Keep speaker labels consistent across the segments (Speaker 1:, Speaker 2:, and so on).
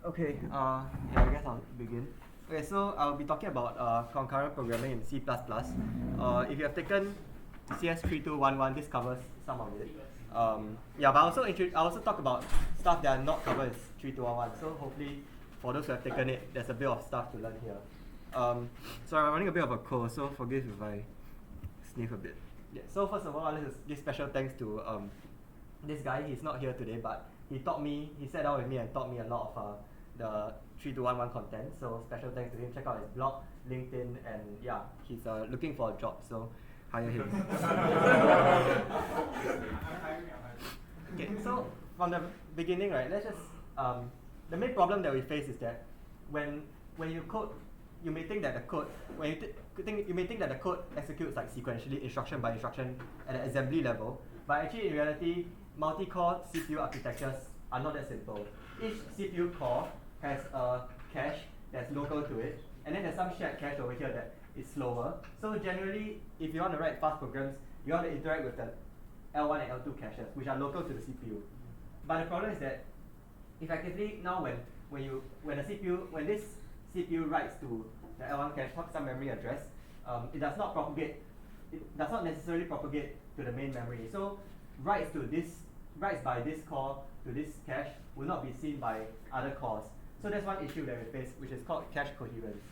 Speaker 1: Okay, yeah, I guess I'll begin. Okay, so I'll be talking about concurrent programming in C++. If you have taken CS3211, this covers some of it. Yeah, but I also talk about stuff that are not covered in 3211. So hopefully, for those who have taken it, there's a bit of stuff to learn here. So I'm running a bit of a cold, so forgive if I sniff a bit. Yeah, so first of all, I'd like to give special thanks to this guy. He's not here today, but he sat down with me and taught me a lot of the 3211 content. So special thanks to him. Check out his blog, LinkedIn, and yeah, he's looking for a job, so hire him. Okay, so from the beginning, right, let's just the main problem that we face is that when you code, you may think that the code you may think that the code executes like sequentially, instruction by instruction at an assembly level, but actually in reality, multi-core CPU architectures are not that simple. Each CPU core has a cache that's local to it, and then there's some shared cache over here that is slower. So generally, if you want to write fast programs, you want to interact with the L1 and L2 caches, which are local to the CPU. But the problem is that effectively now when this CPU writes to the L1 cache some memory address, it does not necessarily propagate to the main memory. So writes by this core to this cache will not be seen by other cores. So that's one issue that we face, which is called cache coherence.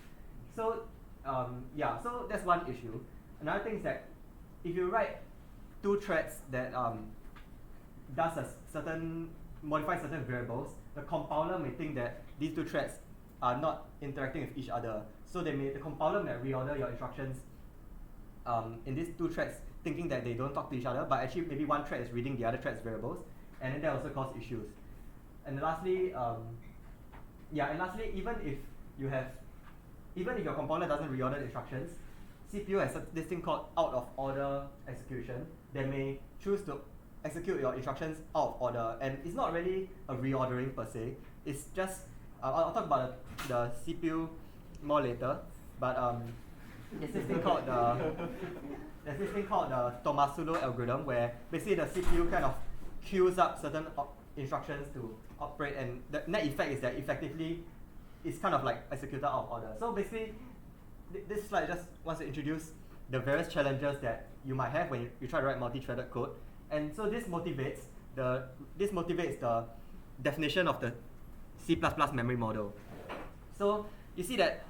Speaker 1: So yeah, so that's one issue. Another thing is that if you write two threads that modify certain variables, the compiler may think that these two threads are not interacting with each other. So the compiler may reorder your instructions in these two threads, thinking that they don't talk to each other, but actually maybe one thread is reading the other thread's variables, and then that also causes issues. And lastly, even if your compiler doesn't reorder the instructions, CPU has this thing called out of order execution. They may choose to execute your instructions out of order, and it's not really a reordering per se. It's just I'll talk about the CPU more later, but there's this thing called the Tomasulo algorithm, where basically the CPU kind of queues up certain instructions to operate, and the net effect is that effectively it's kind of like executed out of order. So basically, this slide just wants to introduce the various challenges that you might have when you try to write multi-threaded code, and so this motivates the definition of the C++ memory model. So you see that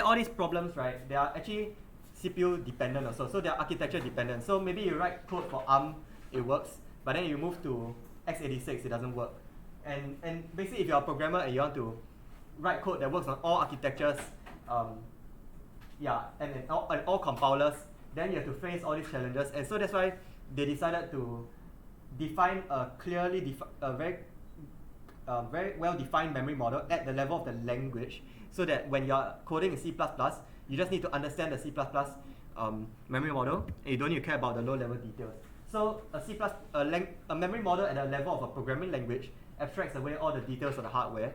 Speaker 1: all these problems, right, they are actually CPU dependent also, so they are architecture dependent. So maybe you write code for ARM, it works, but then you move to x86, it doesn't work. And basically, if you're a programmer and you want to write code that works on all architectures, and all compilers, then you have to face all these challenges. And so that's why they decided to define a very well-defined memory model at the level of the language, so that when you're coding in C++, you just need to understand the C++ memory model, and you don't need to care about the low-level details. So a memory model at the level of a programming language abstracts away all the details of the hardware.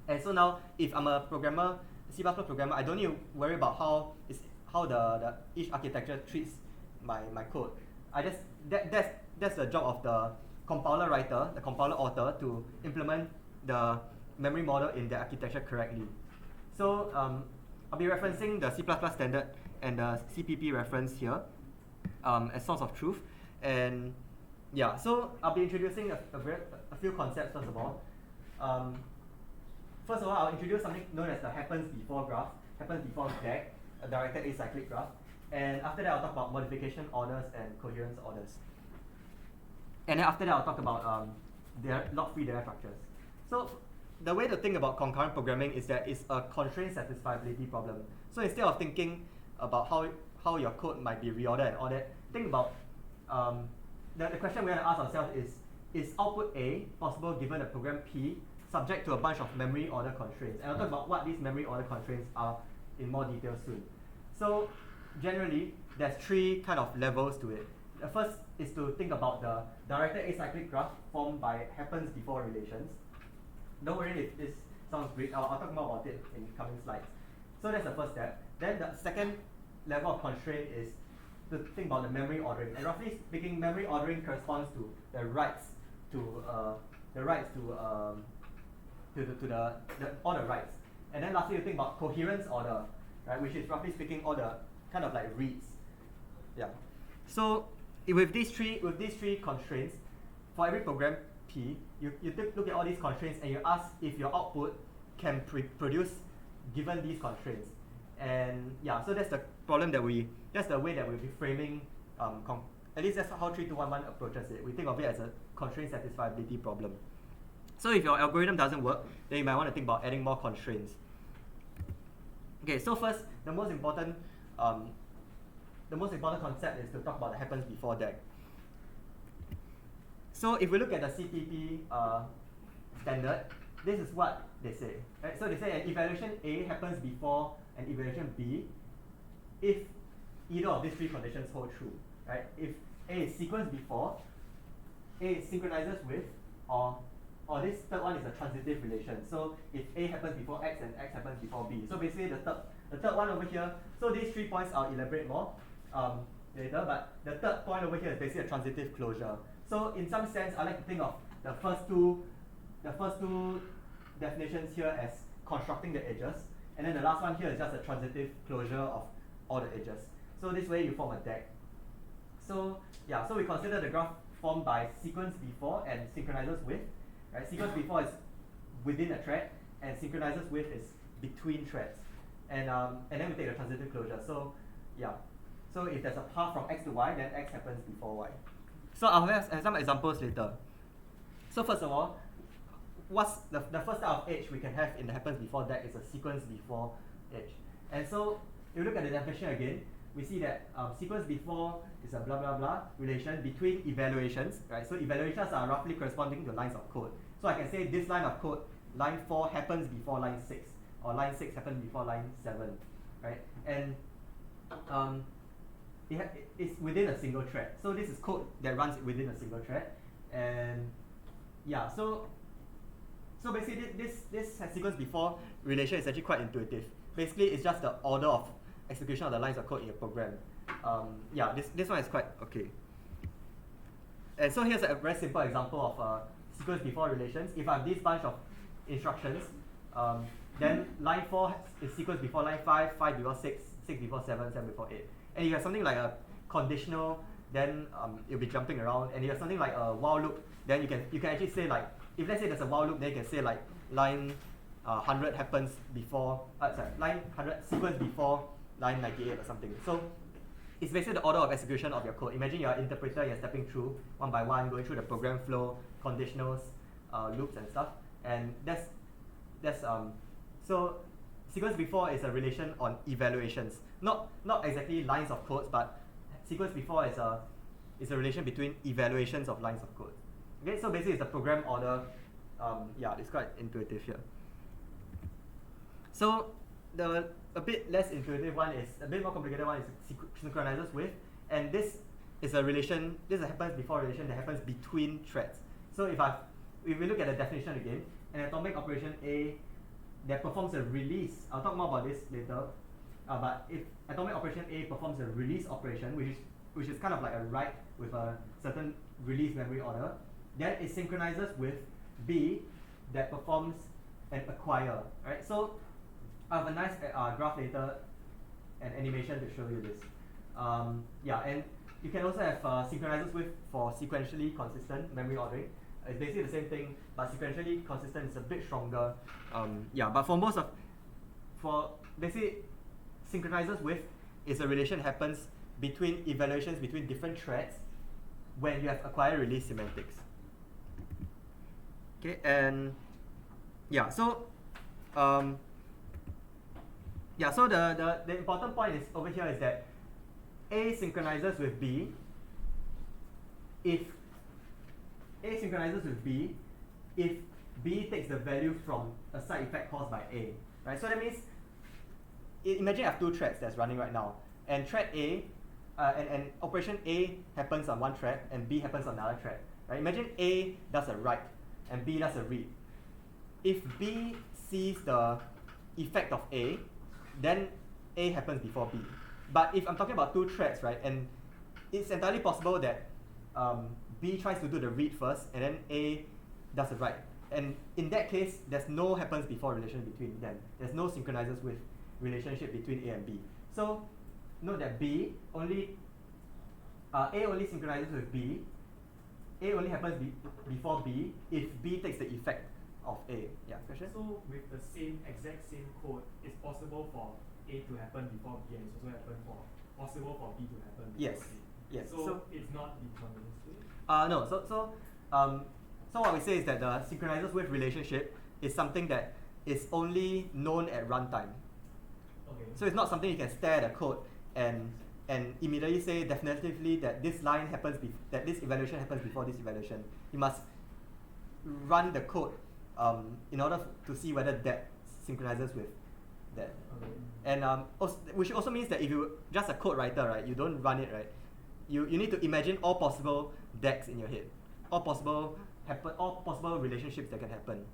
Speaker 1: And so now, if I'm a programmer, C++ programmer, I don't need to worry about how the each architecture treats my code. That's the job of the compiler writer, the compiler author, to implement the memory model in the architecture correctly. So I'll be referencing the C++ standard and the CPP reference here as source of truth. And yeah, so I'll be introducing a few concepts first of all. First of all, I'll introduce something known as the happens before graph, happens before DAG, a directed acyclic graph. And after that, I'll talk about modification orders and coherence orders. And then after that, I'll talk about log-free data structures. So the way to think about concurrent programming is that it's a constraint satisfiability problem. So instead of thinking about how your code might be reordered and all that, think about the question we're going to ask ourselves is output A possible given a program P subject to a bunch of memory order constraints? And I'll talk about what these memory order constraints are in more detail soon. So generally, there's three kind of levels to it. The first is to think about the directed acyclic graph formed by happens before relations. Don't worry if this sounds great. I'll talk more about it in coming slides. So that's the first step. Then the second level of constraint is to think about the memory ordering. And roughly speaking, memory ordering corresponds to the writes to all the writes. And then lastly, you think about coherence order, right, which is roughly speaking all the kind of like reads. Yeah. So with these three constraints, for every program P, you look at all these constraints and you ask if your output can produce given these constraints. And yeah, so that's the problem that's the way that we'll be framing, at least that's how 3211 approaches it. We think of it as a constraint satisfiability problem. So if your algorithm doesn't work, then you might want to think about adding more constraints. Okay, so first, the most important concept is to talk about the happens before DAG. So if we look at the CPP standard, this is what they say. Right? So they say an evaluation A happens before an evaluation B if either of these three conditions hold true. Right? If A is sequenced before, A synchronizes with, or this third one is a transitive relation. So if A happens before X and X happens before B. So basically the third one over here, so these 3 points I'll elaborate more later, but the third point over here is basically a transitive closure. So in some sense, I like to think of the first two definitions here as constructing the edges, and then the last one here is just a transitive closure of all the edges. So this way you form a DAG. So yeah, so we consider the graph formed by sequence before and synchronizes with. Right? Sequence before is within a thread, and synchronizes with is between threads. And then we take the transitive closure. So yeah, so if there's a path from X to Y, then X happens before Y. So I'll have some examples later. So first of all, what's the first type of edge we can have in the happens before DAG is a sequence before edge. And so if you look at the definition again, we see that sequence before is a blah blah blah relation between evaluations, right? So evaluations are roughly corresponding to lines of code. So I can say this line of code, line 4 happens before line 6, or line 6 happens before line 7, right? And it's within a single thread. So this is code that runs within a single thread. And yeah, so basically this sequence before relation is actually quite intuitive. Basically, it's just the order of execution of the lines of code in your program. Yeah, this one is quite okay. And so here's a very simple example of sequence before relations. If I have this bunch of instructions, then line 4 is sequence before line 5, 5 before 6, 6 before 7, 7 before 8. And you have something like a conditional, then you'll be jumping around. And you have something like a while loop, then you can actually say like, if let's say there's a while loop, then you can say like line 100 happens before, line 100 sequence before line 98 or something. So it's basically the order of execution of your code. Imagine you're an interpreter, you're stepping through one by one, going through the program flow, conditionals, loops and stuff. And so sequence before is a relation on evaluations. Not exactly lines of codes, but sequence before is a relation between evaluations of lines of code. Okay, so basically it's the program order. Yeah, it's quite intuitive here. So a bit less intuitive one is, a bit more complicated one is synchronizes with, and this is a relation, this is a happens before relation that happens between threads. So if we look at the definition again, an atomic operation A that performs a release, I'll talk more about this later, but if atomic operation A performs a release operation, which is kind of like a write with a certain release memory order, then it synchronizes with B that performs an acquire, right? So I have a nice graph later, an animation to show you this. Yeah, and you can also have synchronizes with for sequentially consistent memory ordering. It's basically the same thing, but sequentially consistent is a bit stronger. Yeah, but for basically synchronizes with is a relation that happens between evaluations between different threads when you have acquire release semantics. Okay, and yeah, so yeah, so the important point is over here is that A synchronizes with B if A synchronizes with B if B takes the value from a side effect caused by A, right? So that means, imagine I have two threads that's running right now, and thread A, and operation A happens on one thread, and B happens on another thread, right? Imagine A does a write, and B does a read. If B sees the effect of A, then A happens before B. But if I'm talking about two threads, right, and it's entirely possible that B tries to do the read first, and then A does the write. And in that case, there's no happens before relation between them. There's no synchronizes with relationship between A and B. So note that B only A only synchronizes with B. A only happens before B if B takes the effect of A. Yeah, question?
Speaker 2: So with the exact same code, it's possible for A to happen before B, and it's also possible for B to happen before
Speaker 1: yes.
Speaker 2: A.
Speaker 1: Yes.
Speaker 2: So it's not deterministic?
Speaker 1: No. So what we say is that the synchronizes with relationship is something that is only known at runtime.
Speaker 2: Okay.
Speaker 1: So it's not something you can stare at the code and immediately say definitively that this line happens that this evaluation happens before this evaluation. You must run the code in order to see whether that synchronizes with that.
Speaker 2: Okay.
Speaker 1: And which also means that if you're just a code writer, right, you don't run it, right, you need to imagine all possible decks in your head, all possible relationships that can happen,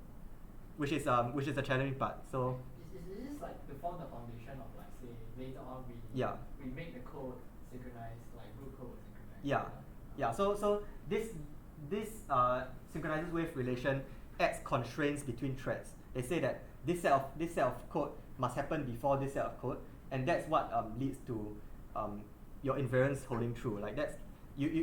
Speaker 1: which is the challenging part. So
Speaker 3: is this like to form the foundation of, like, say, later on we make the code synchronized, like root code synchronized?
Speaker 1: Yeah. So this synchronizes with relation adds constraints between threads. They say that this set of code must happen before this set of code, and that's what leads to your invariance holding true. Like that's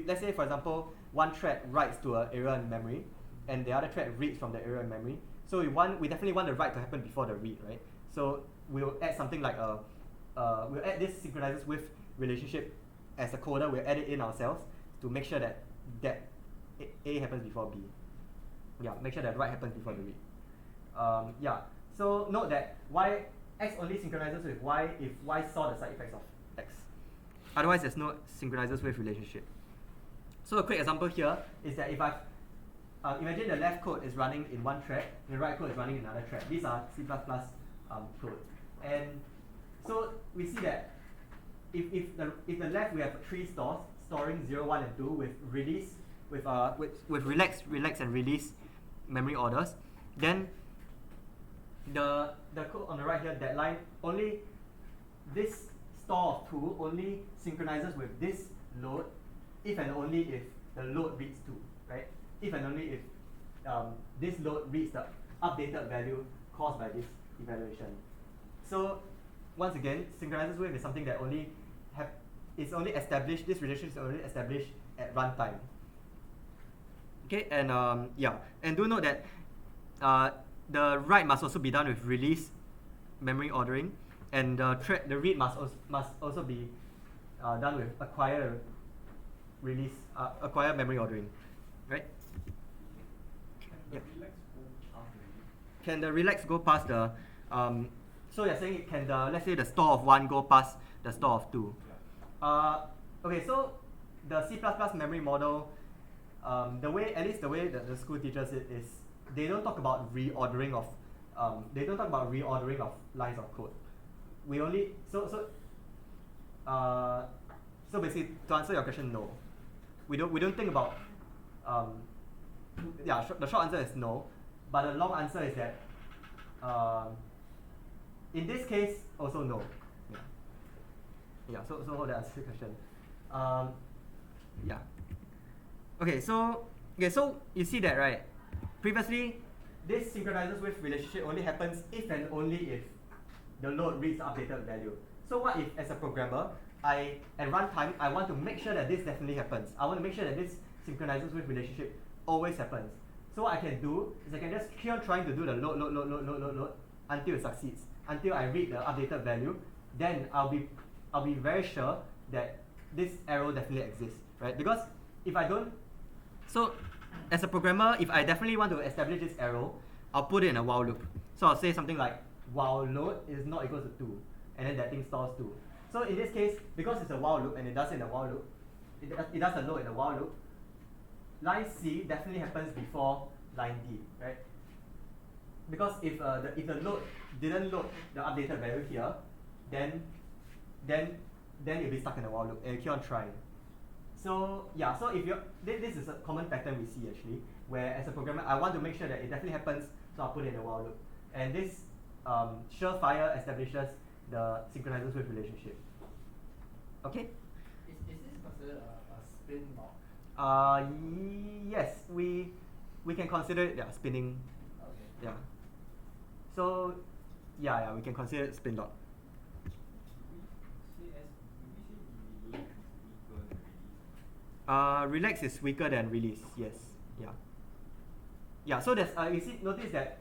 Speaker 1: let's say, for example, one thread writes to an area in memory, and the other thread reads from the area in memory. So we definitely want the write to happen before the read, right? So we'll add something like we'll add this synchronizes with relationship as a coder. We'll add it in ourselves to make sure that A happens before B. Yeah, make sure that write happens before the read. Yeah. So note that X only synchronizes with Y if Y saw the side effects of X. Otherwise, there's no synchronizes with relationship. So a quick example here is that if I've imagine the left code is running in one thread, and the right code is running in another thread. These are C++ code, and so we see that if the left we have three stores storing 0, 1, and 2 with release with relax and release memory orders, then the code on the right here, that line, only this store of 2 only synchronizes with this load if and only if the load reads 2, right? If and only if this load reads the updated value caused by this evaluation. So once again, synchronizes with is something that is only established. This relationship is only established at runtime. Okay, and and do note that the write must also be done with release memory ordering, and the read must also be done with acquire memory ordering, right? Can the relax go past the so you're saying can let's say the store of 1 go past the store of 2? Okay, so the C++ memory model, the way that the school teaches it is they don't talk about reordering of lines of code. We only so basically, to answer your question, no. We don't think about the short answer is no, but the long answer is that in this case also no. So that's the question. So you see that, right? Previously, this synchronizes with relationship only happens if and only if the load reads the updated value. So what if, as a programmer, at runtime, I want to make sure that this definitely happens. I want to make sure that this synchronizes with relationship always happens. So what I can do is I can just keep on trying to do the load until it succeeds, until I read the updated value. Then I'll be very sure that this arrow definitely exists, right? Because if I don't, so as a programmer, if I definitely want to establish this arrow, I'll put it in a while loop. So I'll say something like while load is not equal to 2, and then that thing stores 2. So in this case, because it's a while loop and it does it in a while loop, it does a load in a while loop, line C definitely happens before line D, right? Because if the load didn't load the updated value here, then you'll be stuck in a while loop and you keep on trying. So so if this is a common pattern we see actually, where as a programmer I want to make sure that it definitely happens, so I'll put it in a while loop. And this surefire establishes the synchronizes with relationship. Okay?
Speaker 3: Is this considered a spin lock?
Speaker 1: Yes, we can consider it spinning.
Speaker 3: Okay.
Speaker 1: Yeah. So yeah, we can consider it spin lock. Relax is weaker than release. Yes. Yeah. Yeah. So there's you see, notice that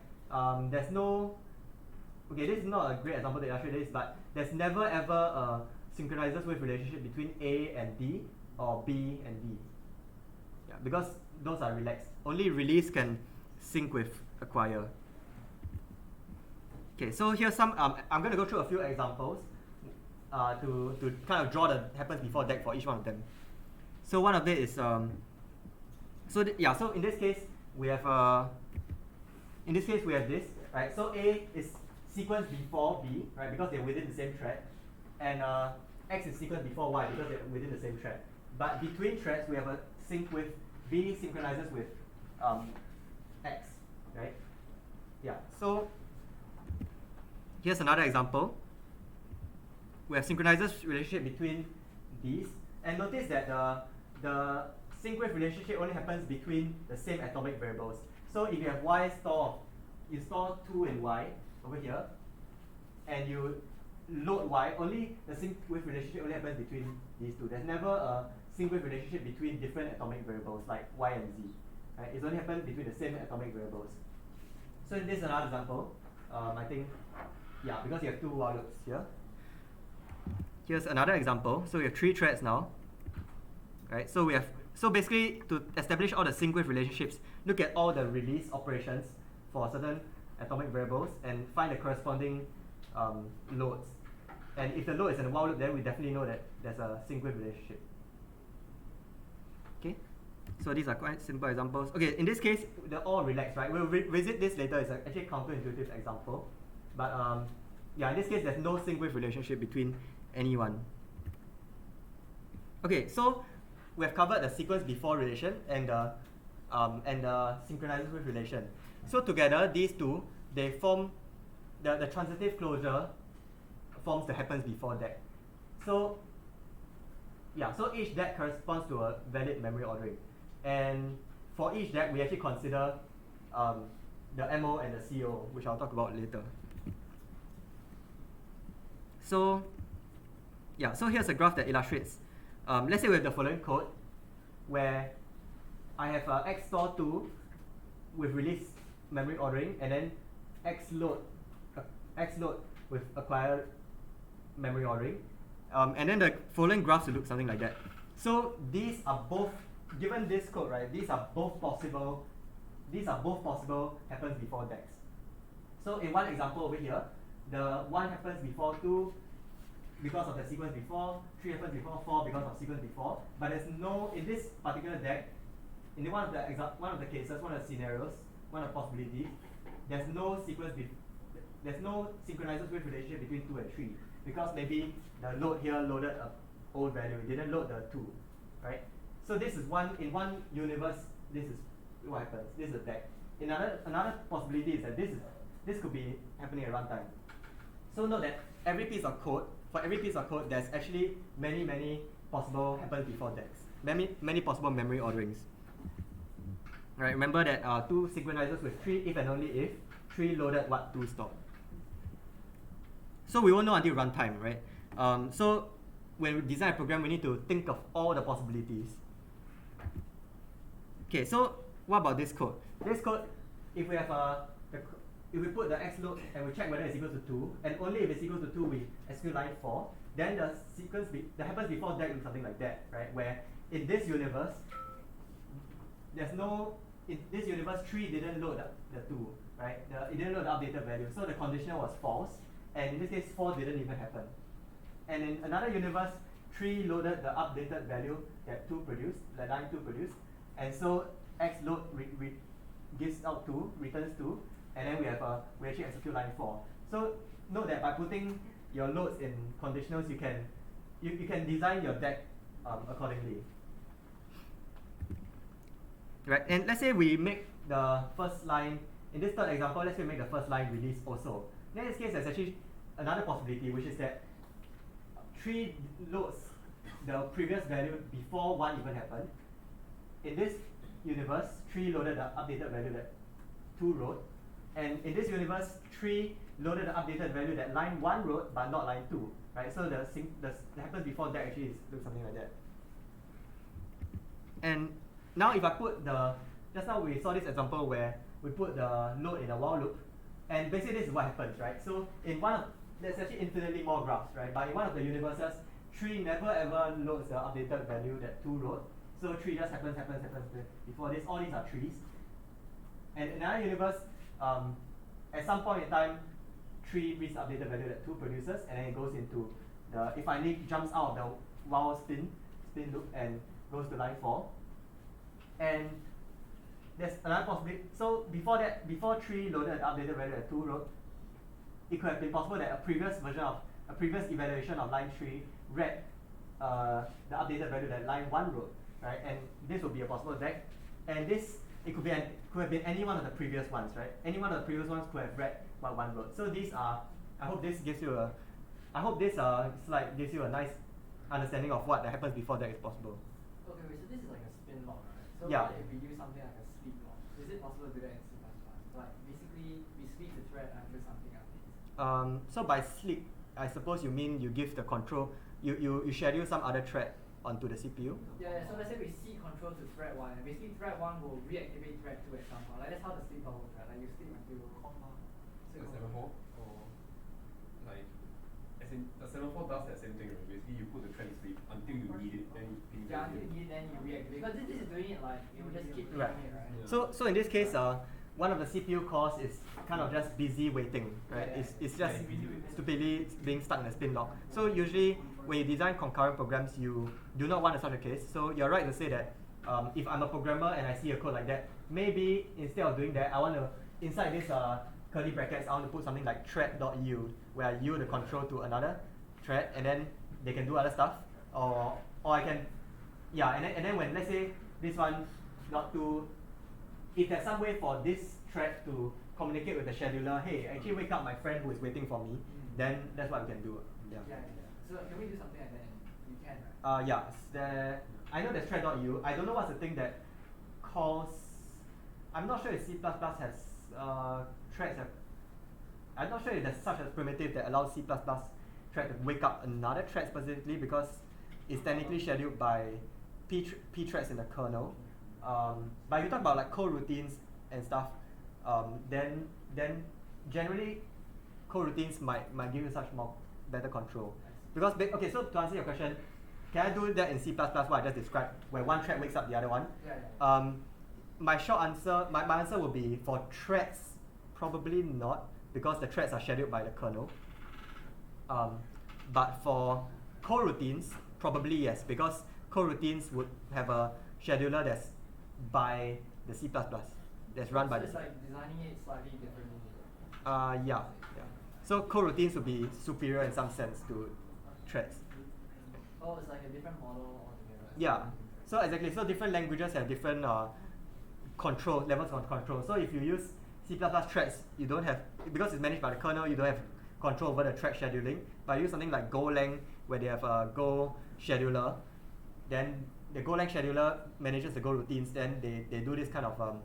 Speaker 1: there's no. Okay, this is not a great example to illustrate this, but there's never ever a synchronizers with relationship between A and D or B and D. Yeah, because those are relaxed. Only release can sync with acquire. Okay, so here's some. I'm going to go through a few examples to kind of draw the happens before deck for each one of them. So one of it is so in this case we have this, right? So A is sequence before B, right? Because they're within the same thread, and X is sequence before Y because they're within the same thread. But between threads we have a sync with B synchronizes with X, right? Yeah. So here's another example. We have synchronizers relationship between these, and notice that the sync with relationship only happens between the same atomic variables. So if you have Y store, you store 2 in Y over here, and you load Y, only the sync with relationship only happens between these two. There's never a sync with relationship between different atomic variables like Y and Z. Right? It's only happens between the same atomic variables. So this is another example. I think, yeah, because you have 2 while loops here. Here's another example. So we have 3 threads now. Right? So basically, to establish all the sync with relationships, look at all the release operations for certain atomic variables and find the corresponding loads. And if the load is in a while loop, then we definitely know that there's a sync with relationship. Okay, so these are quite simple examples. Okay, in this case, they're all relaxed, right? We'll revisit this later. It's actually a counterintuitive example, but yeah, in this case, there's no sync with relationship between anyone. Okay, so we have covered the sequence before relation and the synchronizers with relation. So together, these two, they form the transitive closure forms the happens before deck. So yeah, so each deck corresponds to a valid memory ordering, and for each deck, we actually consider the MO and the CO, which I'll talk about later. So yeah, so here's a graph that illustrates. Let's say we have the following code, where I have X store 2 with release memory ordering, and then X load with acquire memory ordering, and then the following graphs will look something like that. So these are both, given this code, right? These are both possible happens before decks. So in one example over here, the 1 happens before 2 because of the sequence before, 3 happens before 4 because of sequence before, but there's no, in this particular deck, in one of the cases, one of the scenarios, one of the possibilities, there's no there's no synchronizers with relationship between 2 and 3, because maybe the load here loaded a old value, it didn't load the 2, right? So this is in one universe, this is what happens. This is a deck. Another possibility is that this could be happening at runtime. So note that for every piece of code, there's actually many possible happens before decks. Many possible memory orderings. Right, remember that 2 synchronizers with 3 if and only if 3 loaded what 2 stored. So we won't know until runtime, right? So when we design a program, we need to think of all the possibilities. Okay, so what about this code? This code, if we have if we put the X load and we check whether it's equal to 2, and only if it's equal to 2 we execute line 4, then the sequence that happens before deck looks something like that, right? Where in this universe, in this universe 3 didn't load the 2, right? It didn't load the updated value, so the conditional was false, and in this case 4 didn't even happen. And in another universe, 3 loaded the updated value that 2 produced, that line 2 produced, and so X load gives out 2, returns 2, and then we actually execute line 4. So note that by putting your loads in conditionals, you can design your deck accordingly. Right, and let's say we make the first line, in this third example, let's say we make the first line release also. In this case, there's actually another possibility, which is that 3 loads the previous value before 1 even happened. In this universe, 3 loaded the updated value that 2 wrote. And in this universe, 3 loaded the updated value that line 1 wrote, but not line 2. Right? So the happens before that actually looks something like that. And now if I put just now we saw this example where we put the load in a while loop, and basically this is what happens, right? So in there's actually infinitely more graphs, right? But in one of the universes, 3 never ever loads the updated value that 2 wrote. So 3 just happens before this. All these are trees. And in another universe, at some point in time, 3 reads the updated value that 2 produces, and then it goes into it finally jumps out of the while spin loop and goes to line 4. And there's another possibility. So before 3 loaded the updated value that 2 wrote, it could have been possible that a previous evaluation of line 3 read the updated value that line 1 wrote, right? And this would be a possible exec. And it could have been any one of the previous ones, right? Any one of the previous ones could have read what 1 wrote. So these are, I hope this slide gives you a nice understanding of what happens before that is possible.
Speaker 3: Okay, wait, so this is like a spin lock, right? So
Speaker 1: yeah.
Speaker 3: What if we use something like a sleep lock? Is it possible to do that in C++? Like basically we sleep the thread until something updates.
Speaker 1: So by sleep, I suppose you mean you give the control, you schedule some other thread onto the CPU?
Speaker 3: Yeah, so let's say we C control to thread 1, and basically thread 1 will reactivate thread 2 at some point. Like that's how the sleep lock works, right? Like you sleep until
Speaker 4: the semaphore, or like, as in the semaphore does that same thing, right? Basically you put the thread to sleep until you need it, then you ping it.
Speaker 3: Yeah, until you need it, then you reactivate. Because this is doing it like, you just keep doing it, right?
Speaker 1: Yeah. So in this case, one of the CPU cores is kind of just busy waiting, right? It's just stupidly being stuck in a spin lock. So usually when you design concurrent programs, you do not want such a case. So you're right to say that if I'm a programmer and I see a code like that, maybe instead of doing that, I want to, inside this curly brackets, I want to put something like thread.yield, where I yield the control to another thread, and then they can do other stuff. Or I can, and then when, let's say, this one got to, if there's some way for this thread to communicate with the scheduler, hey, actually wake up my friend who is waiting for me, then that's what we can do. Yeah.
Speaker 3: So can we do something like that? You can, right?
Speaker 1: I know there's thread.u. I don't know what's the thing that calls, I'm not sure if C++ has threads. I'm not sure if there's such a primitive that allows C++ thread to wake up another thread specifically, because it's technically scheduled by p threads in the kernel. But if you talk about like coroutines and stuff, then generally coroutines might give you such better control. Because okay, so to answer your question, can I do that in C++? What I just described, where one thread wakes up the other one? My short answer, my answer would be for threads, probably not, because the threads are scheduled by the kernel. But for coroutines, probably yes, because coroutines would have a scheduler that's by the C++, that's run by the.
Speaker 3: It's like designing it slightly differently.
Speaker 1: Yeah. So coroutines would be superior in some sense to threads.
Speaker 3: Oh, it's like a different model altogether.
Speaker 1: Yeah. So exactly. So different languages have different levels of control. So if you use C++ threads, you don't have, because it's managed by the kernel, you don't have control over the thread scheduling. But use something like Golang, where they have a Go scheduler, then the Golang scheduler manages the Go routines. Then they do this kind of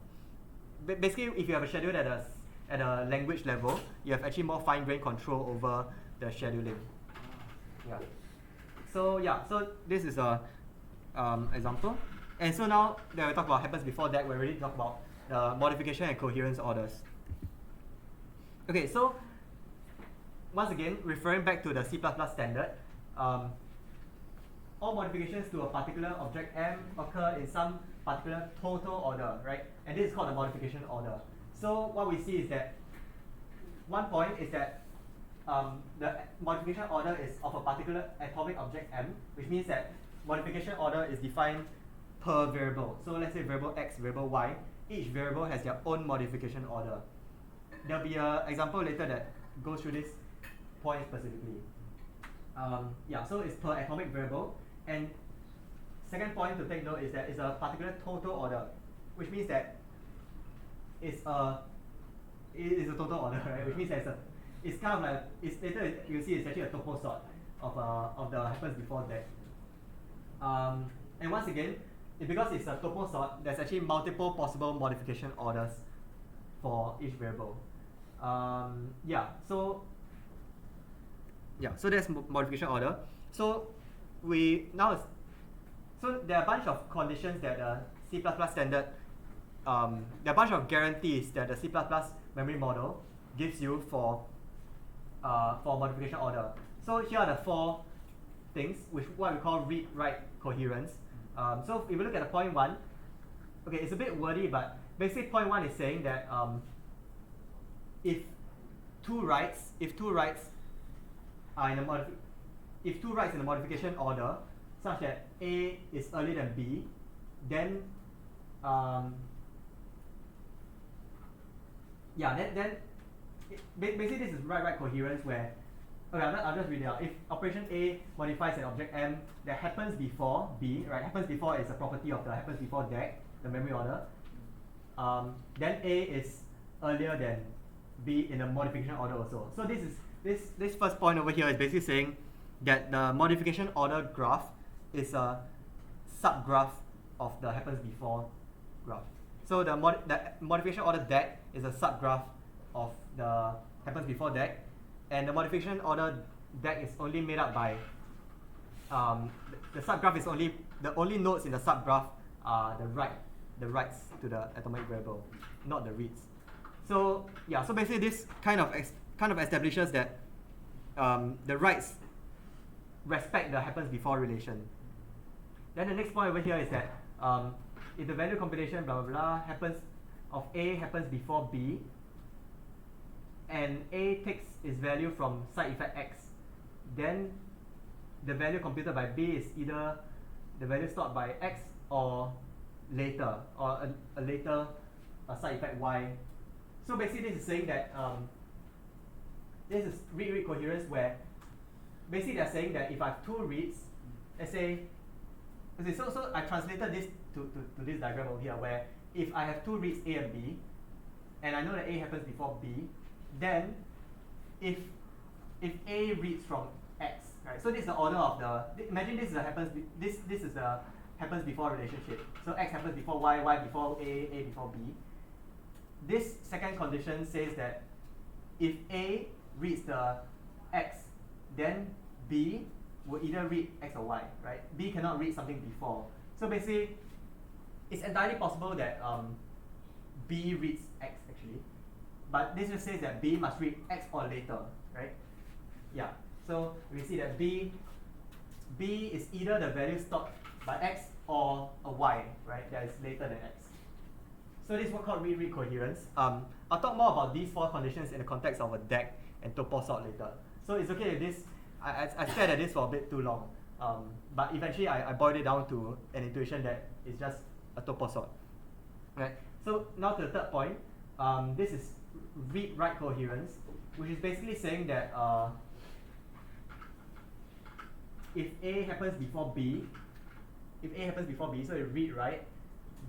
Speaker 1: basically, if you have a schedule at a language level, you have actually more fine-grained control over the scheduling. So this is a example. And so now that we talk about happens before that, we already talk about the modification and coherence orders. Okay, so once again, referring back to the C++ standard, all modifications to a particular object M occur in some particular total order, right? And this is called the modification order. So what we see is that one point is that the modification order is of a particular atomic object M, which means that modification order is defined per variable. So let's say variable X, variable Y, each variable has their own modification order. There'll be an example later that goes through this point specifically. So it's per atomic variable. And second point to take note is that it's a particular total order, which means that it is a total order, right? Which means that it's kind of like, it's later you'll see it's actually a topo sort of the happens before that. And once again, because it's a tuple sort, there's actually multiple possible modification orders for each variable. So that's modification order. So so there are a bunch of conditions that the C++ standard, there are a bunch of guarantees that the C++ memory model gives you for modification order. So here are the 4 things, which what we call read-write coherence. So if we look at the point 1, okay, it's a bit wordy, but basically point 1 is saying that if two writes are in the modification order such that A is earlier than B, then basically this is read-write coherence where, okay, I'll just read it out. If operation A modifies an object M that happens before B, right? Happens before is a property of the happens before DAG, the memory order. Then A is earlier than B in the modification order also. So this first point over here is basically saying that the modification order graph is a subgraph of the happens before graph. So the modification order DAG is a subgraph of the happens before DAG, and the modification order DAG is only made up by the subgraph is the only nodes in the subgraph are the writes to the atomic variable, not the reads. So so basically this kind of establishes that the writes respect the happens before relation. Then the next point over here is that if the value combination blah blah blah happens of A happens before B, and A takes its value from side effect X, then the value computed by B is either the value stored by X or later, or a later side effect Y. So basically this is saying that this is read-read coherence where basically they're saying that if I have 2 reads, let's say, so I translated this to this diagram over here where if I have 2 reads A and B, and I know that A happens before B, then if A reads from X, right? So this is the order of imagine this is the this is the happens before relationship. So X happens before Y, Y before A before B. This second condition says that if A reads the X, then B will either read X or Y, right? B cannot read something before. So basically, it's entirely possible that B reads X actually, but this just says that B must read X or later, right? Yeah. So we see that B is either the value stored by X or a Y, right? That is later than X. So this is what called read-read coherence. I'll talk more about these 4 conditions in the context of a DAG and tuple sort later. So it's okay if this. I stared at this for a bit too long, but eventually I boiled it down to an intuition that it's just a tuple sort. Right. So now to the third point. This is read-write coherence, which is basically saying that if A happens before B, so you read-write,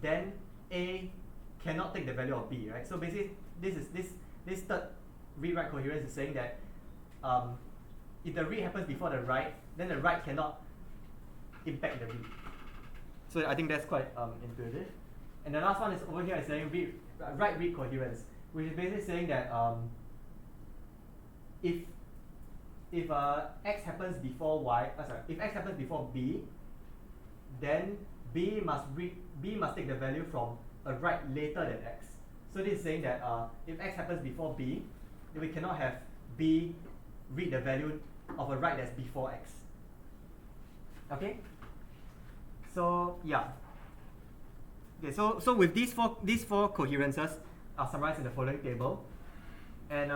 Speaker 1: then A cannot take the value of B, right? So basically, this third read-write coherence is saying that if the read happens before the write, then the write cannot impact the read. So I think that's quite intuitive. And the last one is over here is saying write-read coherence, which is basically saying that if X happens before Y, if X happens before B, then B must take the value from a write later than X. So this is saying that if X happens before B, then we cannot have B read the value of a write that's before X. Okay? So yeah. Okay, so with these four coherences are summarized in the following table. And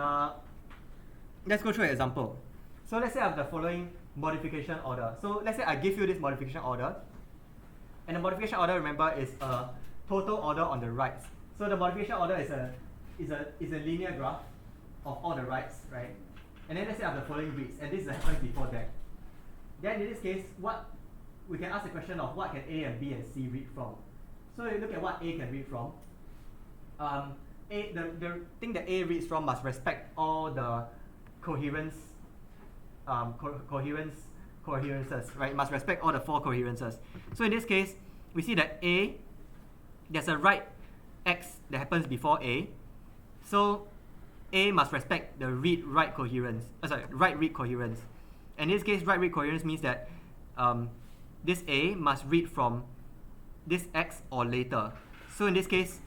Speaker 1: let's go through an example. So let's say I have the following modification order. So let's say I give you this modification order. And the modification order, remember, is a total order on the writes. So the modification order is a linear graph of all the writes, right? And then let's say I have the following reads, and this is the happens before that. Then in this case, we can ask the question of what can A and B and C read from. So you look at what A can read from. The thing that A reads from must respect all the coherence coherences, right? It must respect all the 4 coherences. So in this case, we see that A, there's a write X that happens before A. So A must respect the read-write coherence. Write-read coherence. In this case, write-read coherence means that this A must read from this X or later. So in this case,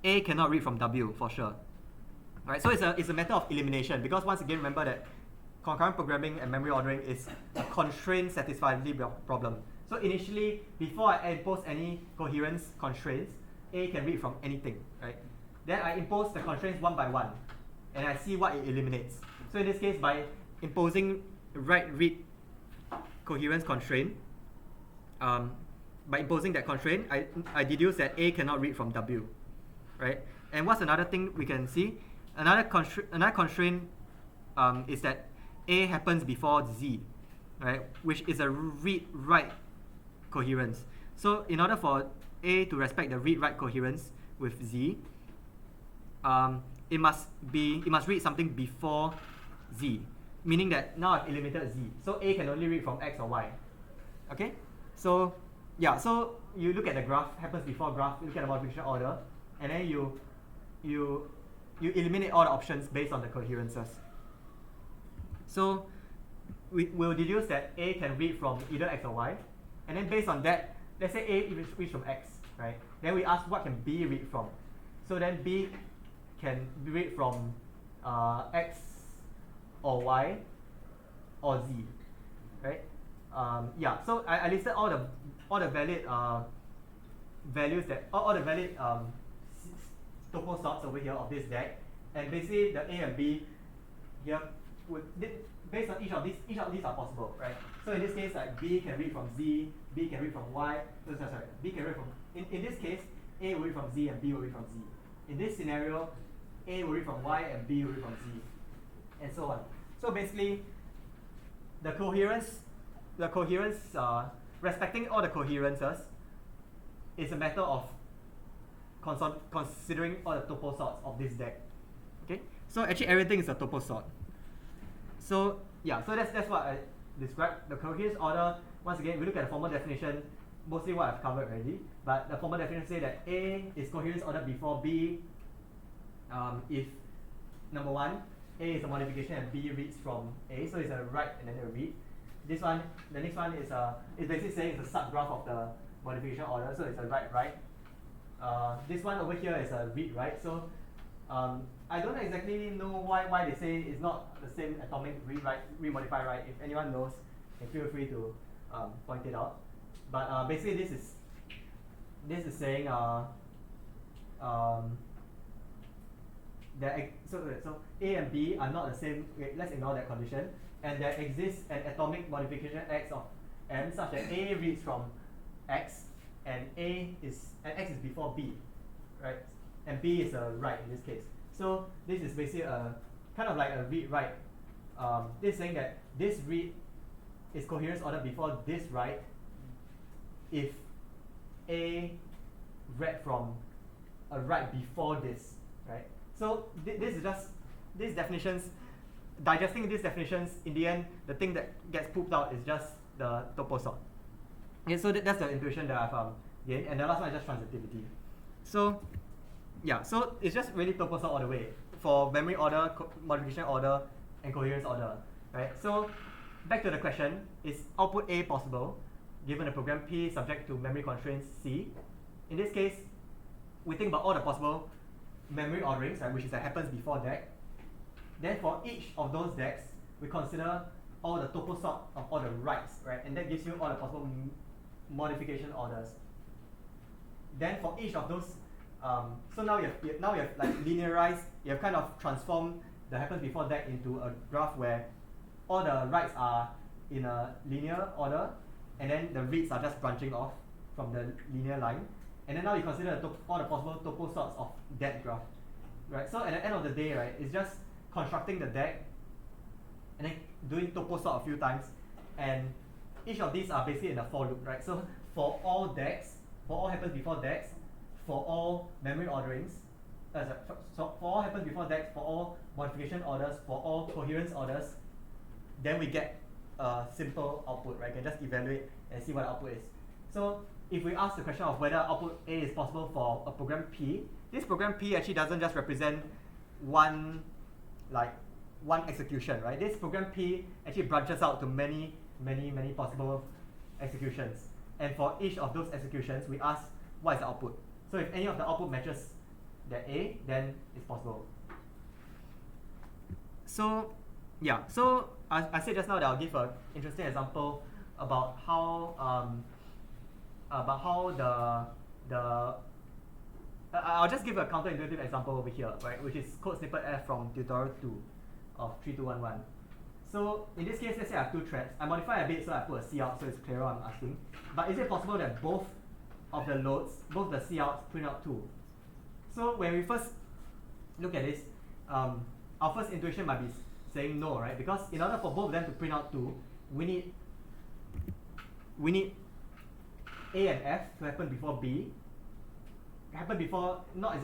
Speaker 1: A cannot read from W for sure. Right? So it's a matter of elimination, because once again, remember that concurrent programming and memory ordering is a constraint satisfiability problem. So initially, before I impose any coherence constraints, A can read from anything, right? Then I impose the constraints one by one, and I see what it eliminates. So in this case, by imposing write-read coherence constraint, by imposing that constraint, I deduce that A cannot read from W, right? And what's another thing we can see? Another constraint is that A happens before Z, right? Which is a read-write coherence. So in order for A to respect the read-write coherence with Z, it must read something before Z, meaning that now I've eliminated Z. So A can only read from X or Y. Okay? So yeah, so you look at the graph, happens before graph, you look at the modification order, and then you eliminate all the options based on the coherences. So we'll deduce that A can read from either X or Y, and then based on that, let's say A reads from X, right? Then we ask what can B read from. So then B can read from X or Y or Z, right? Yeah. So I listed all the valid values that all the valid topo sorts over here of this deck, and basically the A and B here based on each of these are possible, right? So in this case, like B can read from Z, B can read from Y. Sorry, B can read from in this case, A will read from Z and B will read from Z. In this scenario, A will read from Y and B will read from Z, and so on. So basically, the coherence, respecting all the coherences is a matter of considering all the topo sorts of this deck. Okay, so actually everything is a topo sort. So yeah, so that's what I described. The coherence order, once again, we look at the formal definition, mostly what I've covered already, but the formal definition say that A is coherence order before B if number one, A is a modification and B reads from A, so it's a write and then a read. This one, the next one is basically saying it's a subgraph of the modification order, so it's a write. This one over here is a read-write. So I don't exactly know why they say it's not the same atomic read-write, re-modify write. If anyone knows, then feel free to point it out. But basically this is saying so A and B are not the same. Let's ignore that condition. And there exists an atomic modification X of M such that A reads from X and X is before B, right? And B is a write in this case. So this is basically a kind of like a read-write. This is saying that this read is coherence order before this write if A read from a write before this, right? So this is just these definitions. Digesting these definitions, in the end, the thing that gets pooped out is just the topo sort. Okay, so that's the intuition that I've gained, and the last one is just transitivity. So yeah, so it's just really topo sort all the way for memory order, modification order, and coherence order, right? So back to the question: is output A possible given a program P subject to memory constraints C? In this case, we think about all the possible memory orderings, right, which is that happens before DEC. Then for each of those decks, we consider all the topo sort of all the writes, right? And that gives you all the possible modification orders. Then for each of those, so now you have like linearized, you have kind of transformed the happens before deck into a graph where all the writes are in a linear order, and then the reads are just branching off from the linear line. And then now you consider all the possible topo sorts of that graph, right? So at the end of the day, right, it's just constructing the deck and then doing topo sort a few times, and each of these are basically in a for loop, right? So for all decks, for all happens before decks, for all memory orderings, so for all happens before decks, for all modification orders, for all coherence orders, then we get a simple output, right? You can just evaluate and see what the output is. So if we ask the question of whether output A is possible for a program P, this program P actually doesn't just represent one execution, right? This program P actually branches out to many possible executions. And for each of those executions, we ask what is the output. So if any of the output matches that A, then it's possible. So yeah, so I said just now that I'll give an interesting example about how I'll just give a counterintuitive example over here, right, which is code snippet F from tutorial 2 of 3211. So in this case, let's say I have two threads. I modify a bit so I put a cout so it's clearer what I'm asking. But is it possible that both of the loads, both the couts print out 2? So when we first look at this, our first intuition might be saying no, right? Because in order for both of them to print out 2, we need A and F to happen before B. Happen before, not in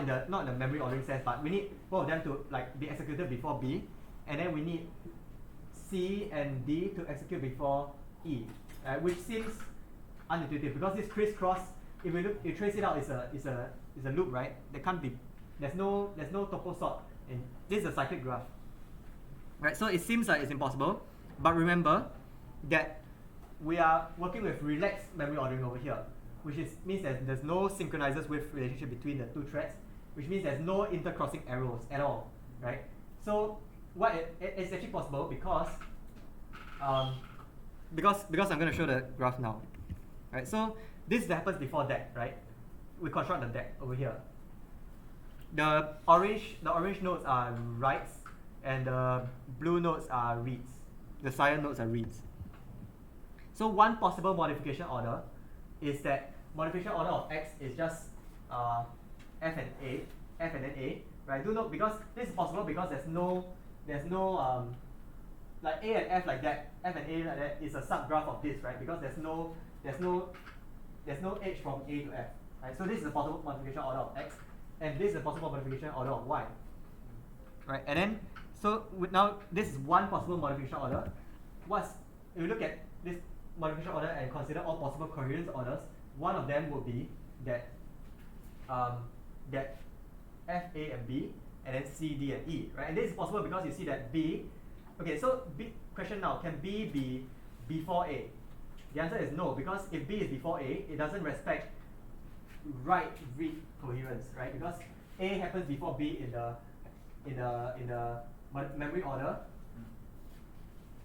Speaker 1: the memory ordering sense, but we need both of them to be executed before B, and then we need C and D to execute before E, which seems unintuitive because this crisscross, if you trace it out, is a loop, right? There can't be, there's no topo sort in this is a cyclic graph, right? So it seems like it's impossible, but remember that we are working with relaxed memory ordering over here, which means that there's no synchronizers with relationship between the two threads, which means there's no intercrossing arrows at all, right? So what it's actually possible because I'm going to show the graph now, right? So this happens before DAC, right? We construct the DAC over here. The orange nodes are writes, and the blue nodes are reads. The cyan nodes are reads. So one possible modification order is that modification order of X is just F and then A, right? Do note, because this is possible because there's no like A and F like that, F and A like that is a subgraph of this, right? Because there's no edge from A to F, right? So this is a possible modification order of X, and this is a possible modification order of Y, right? And then so now this is one possible modification order. If you look at this modification order and consider all possible coherence orders, one of them would be that that F, A, and B, and then C, D, and E, right? And this is possible because you see that B. Okay, so question now: can B be before A? The answer is no, because if B is before A, it doesn't respect write-read coherence, right? Because A happens before B in the memory order,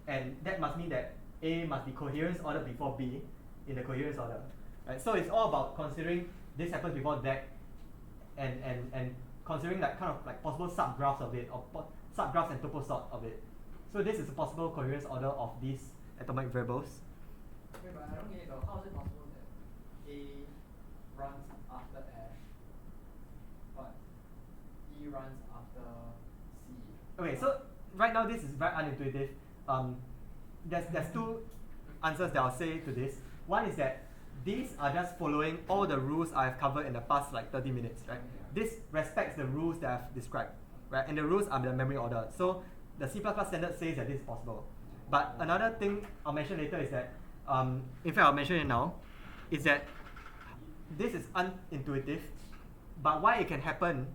Speaker 1: and that must mean that A must be coherence order before B in the coherence order, right? So it's all about considering this happens before that, and considering kind of possible subgraphs of it, or subgraphs and topo sort of it. So this is a possible coherence order of these atomic variables.
Speaker 3: Wait, but I don't get it though. How is it possible that A runs after F, but E runs after C?
Speaker 1: Okay, so right now this is very unintuitive. There's two answers that I'll say to this. One is that these are just following all the rules I've covered in the past 30 minutes, right? This respects the rules that I've described, right? And the rules are the memory order. So the C++ standard says that this is possible. But another thing I'll mention later is that, in fact I'll mention it now, is that this is unintuitive, but why it can happen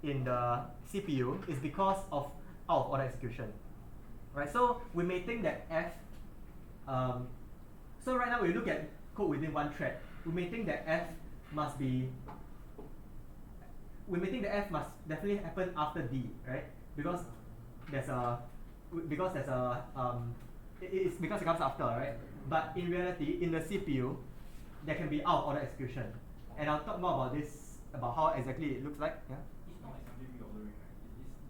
Speaker 1: in the CPU is because of out of order execution, right? So we may think that F, so right now we look at code within one thread, we may think that F must definitely happen after D, right? Because it comes after, right? But in reality, in the CPU, there can be out of order execution, and I'll talk more about this, about how exactly it looks like. Yeah.
Speaker 2: It's not assembly reordering,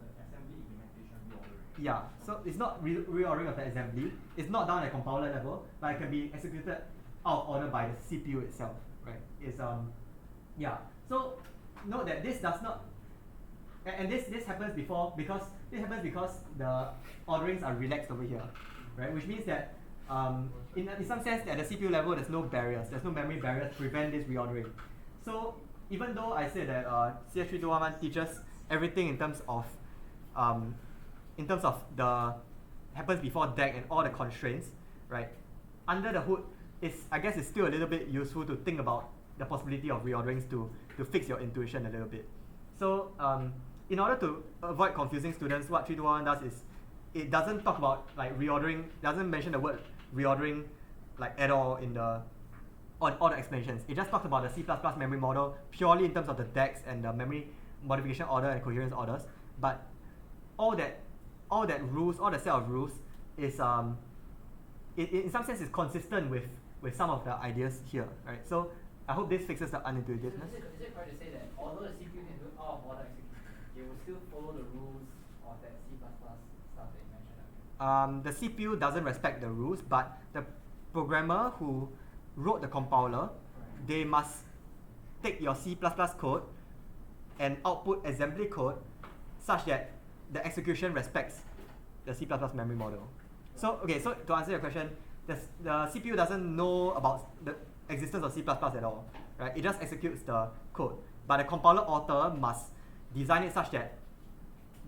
Speaker 2: right? It's the assembly implementation reordering.
Speaker 1: Yeah. So it's not reordering of the assembly. It's not down at compiler level, but it can be executed out of order by the CPU itself, right? It's yeah. So note that this does not, and this happens because the orderings are relaxed over here, right? Which means that in some sense at the CPU level there's no barriers, there's no memory barriers to prevent this reordering. So even though I said that CS3211 teaches everything in terms of the happens before DAG and all the constraints, right? Under the hood, I guess it's still a little bit useful to think about the possibility of reorderings to fix your intuition a little bit. So in order to avoid confusing students, what 3211 does is it doesn't talk about like reordering, doesn't mention the word reordering like at all in on all the explanations. It just talks about the C++ memory model purely in terms of the DAGs and the memory modification order and coherence orders. But all that rules, all the set of rules is in some sense is consistent with some of the ideas here, right? So I hope this fixes the unintuitiveness.
Speaker 3: So is it correct to say that although the CPU can do out of order execution, it will still follow the rules of that C++ stuff that you mentioned earlier?
Speaker 1: The CPU doesn't respect the rules, but the programmer who wrote the compiler, they must take your C++ code and output assembly code such that the execution respects the C++ memory model. So so to answer your question, the CPU doesn't know about the existence of C++ at all, right? It just executes the code, but the compiler author must design it such that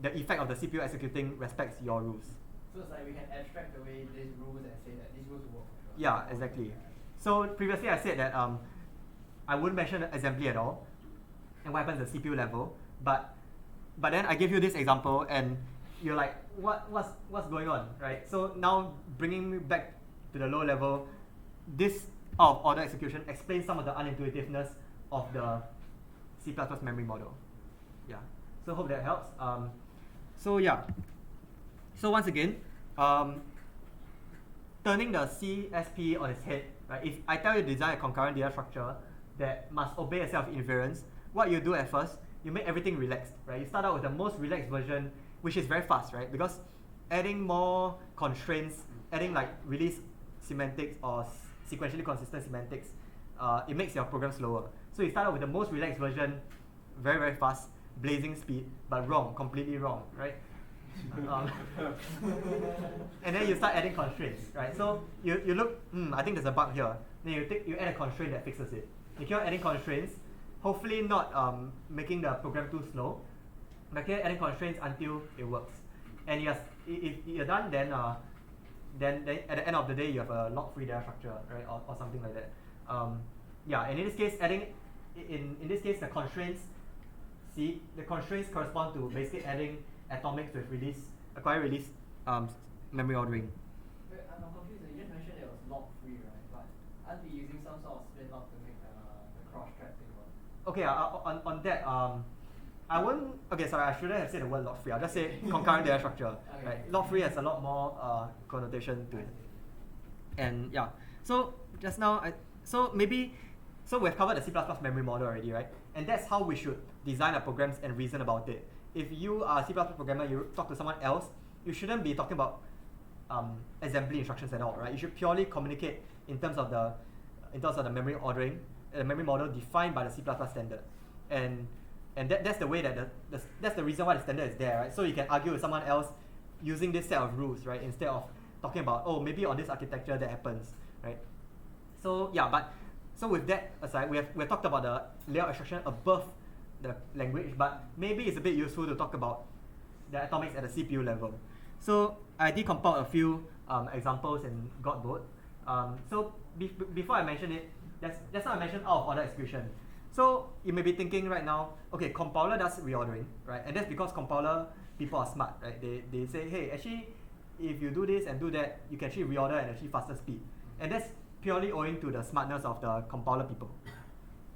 Speaker 1: the effect of the CPU executing respects your rules.
Speaker 3: So it's like we can abstract away these rules and say that these rules will work for sure.
Speaker 1: Yeah, exactly. So previously I said that I wouldn't mention assembly at all and what happens at the CPU level, but then I give you this example and you're like, what's going on, right? So now bringing me back to the low level, this out of order execution explains some of the unintuitiveness of the C++ memory model. Yeah. So hope that helps. So yeah. So once again, turning the CSP on its head, right? If I tell you to design a concurrent data structure that must obey a set of invariants, what you do at first, you make everything relaxed, right? You start out with the most relaxed version, which is very fast, right? Because adding more constraints, adding like release semantics or sequentially consistent semantics, it makes your program slower. So you start out with the most relaxed version, very, very fast, blazing speed, but wrong, completely wrong, right? And then you start adding constraints, right? So you look, I think there's a bug here. Then you add a constraint that fixes it. You keep on adding constraints, hopefully not making the program too slow, but keep adding constraints until it works. And yes, if you're done, then at the end of the day you have a lock-free data structure, right, or something like that. Yeah, and in this case, in this case the constraints correspond to basically adding atomics with acquire release memory ordering.
Speaker 3: Wait, I'm confused. You just mentioned it was lock-free, right? But aren't we using some sort of split lock to make the cross-track thing work?
Speaker 1: Okay, on that, I wouldn't. Okay, sorry, I shouldn't have said the word lock-free. I'll just say concurrent data structure. Okay. Right? Lock-free has a lot more connotation to it. And yeah, so just now, so we've covered the C++ memory model already, right? And that's how we should design our programs and reason about it. If you are a C++ programmer, you talk to someone else, you shouldn't be talking about assembly instructions at all, right? You should purely communicate in terms of the memory ordering, the memory model defined by the C++ standard, and that's the way that that's the reason why the standard is there, right? So you can argue with someone else using this set of rules, right? Instead of talking about, oh, maybe on this architecture that happens, right? So yeah, so with that aside, we've talked about the layout abstraction above the language, but maybe it's a bit useful to talk about the atomics at the CPU level. So I decompiled a few examples in Godboard. So before I mention it, that's how I mentioned out of order execution. So you may be thinking right now, okay, compiler does reordering, right? And that's because compiler people are smart, right? They say, hey, actually, if you do this and do that, you can actually reorder and achieve faster speed. And that's purely owing to the smartness of the compiler people,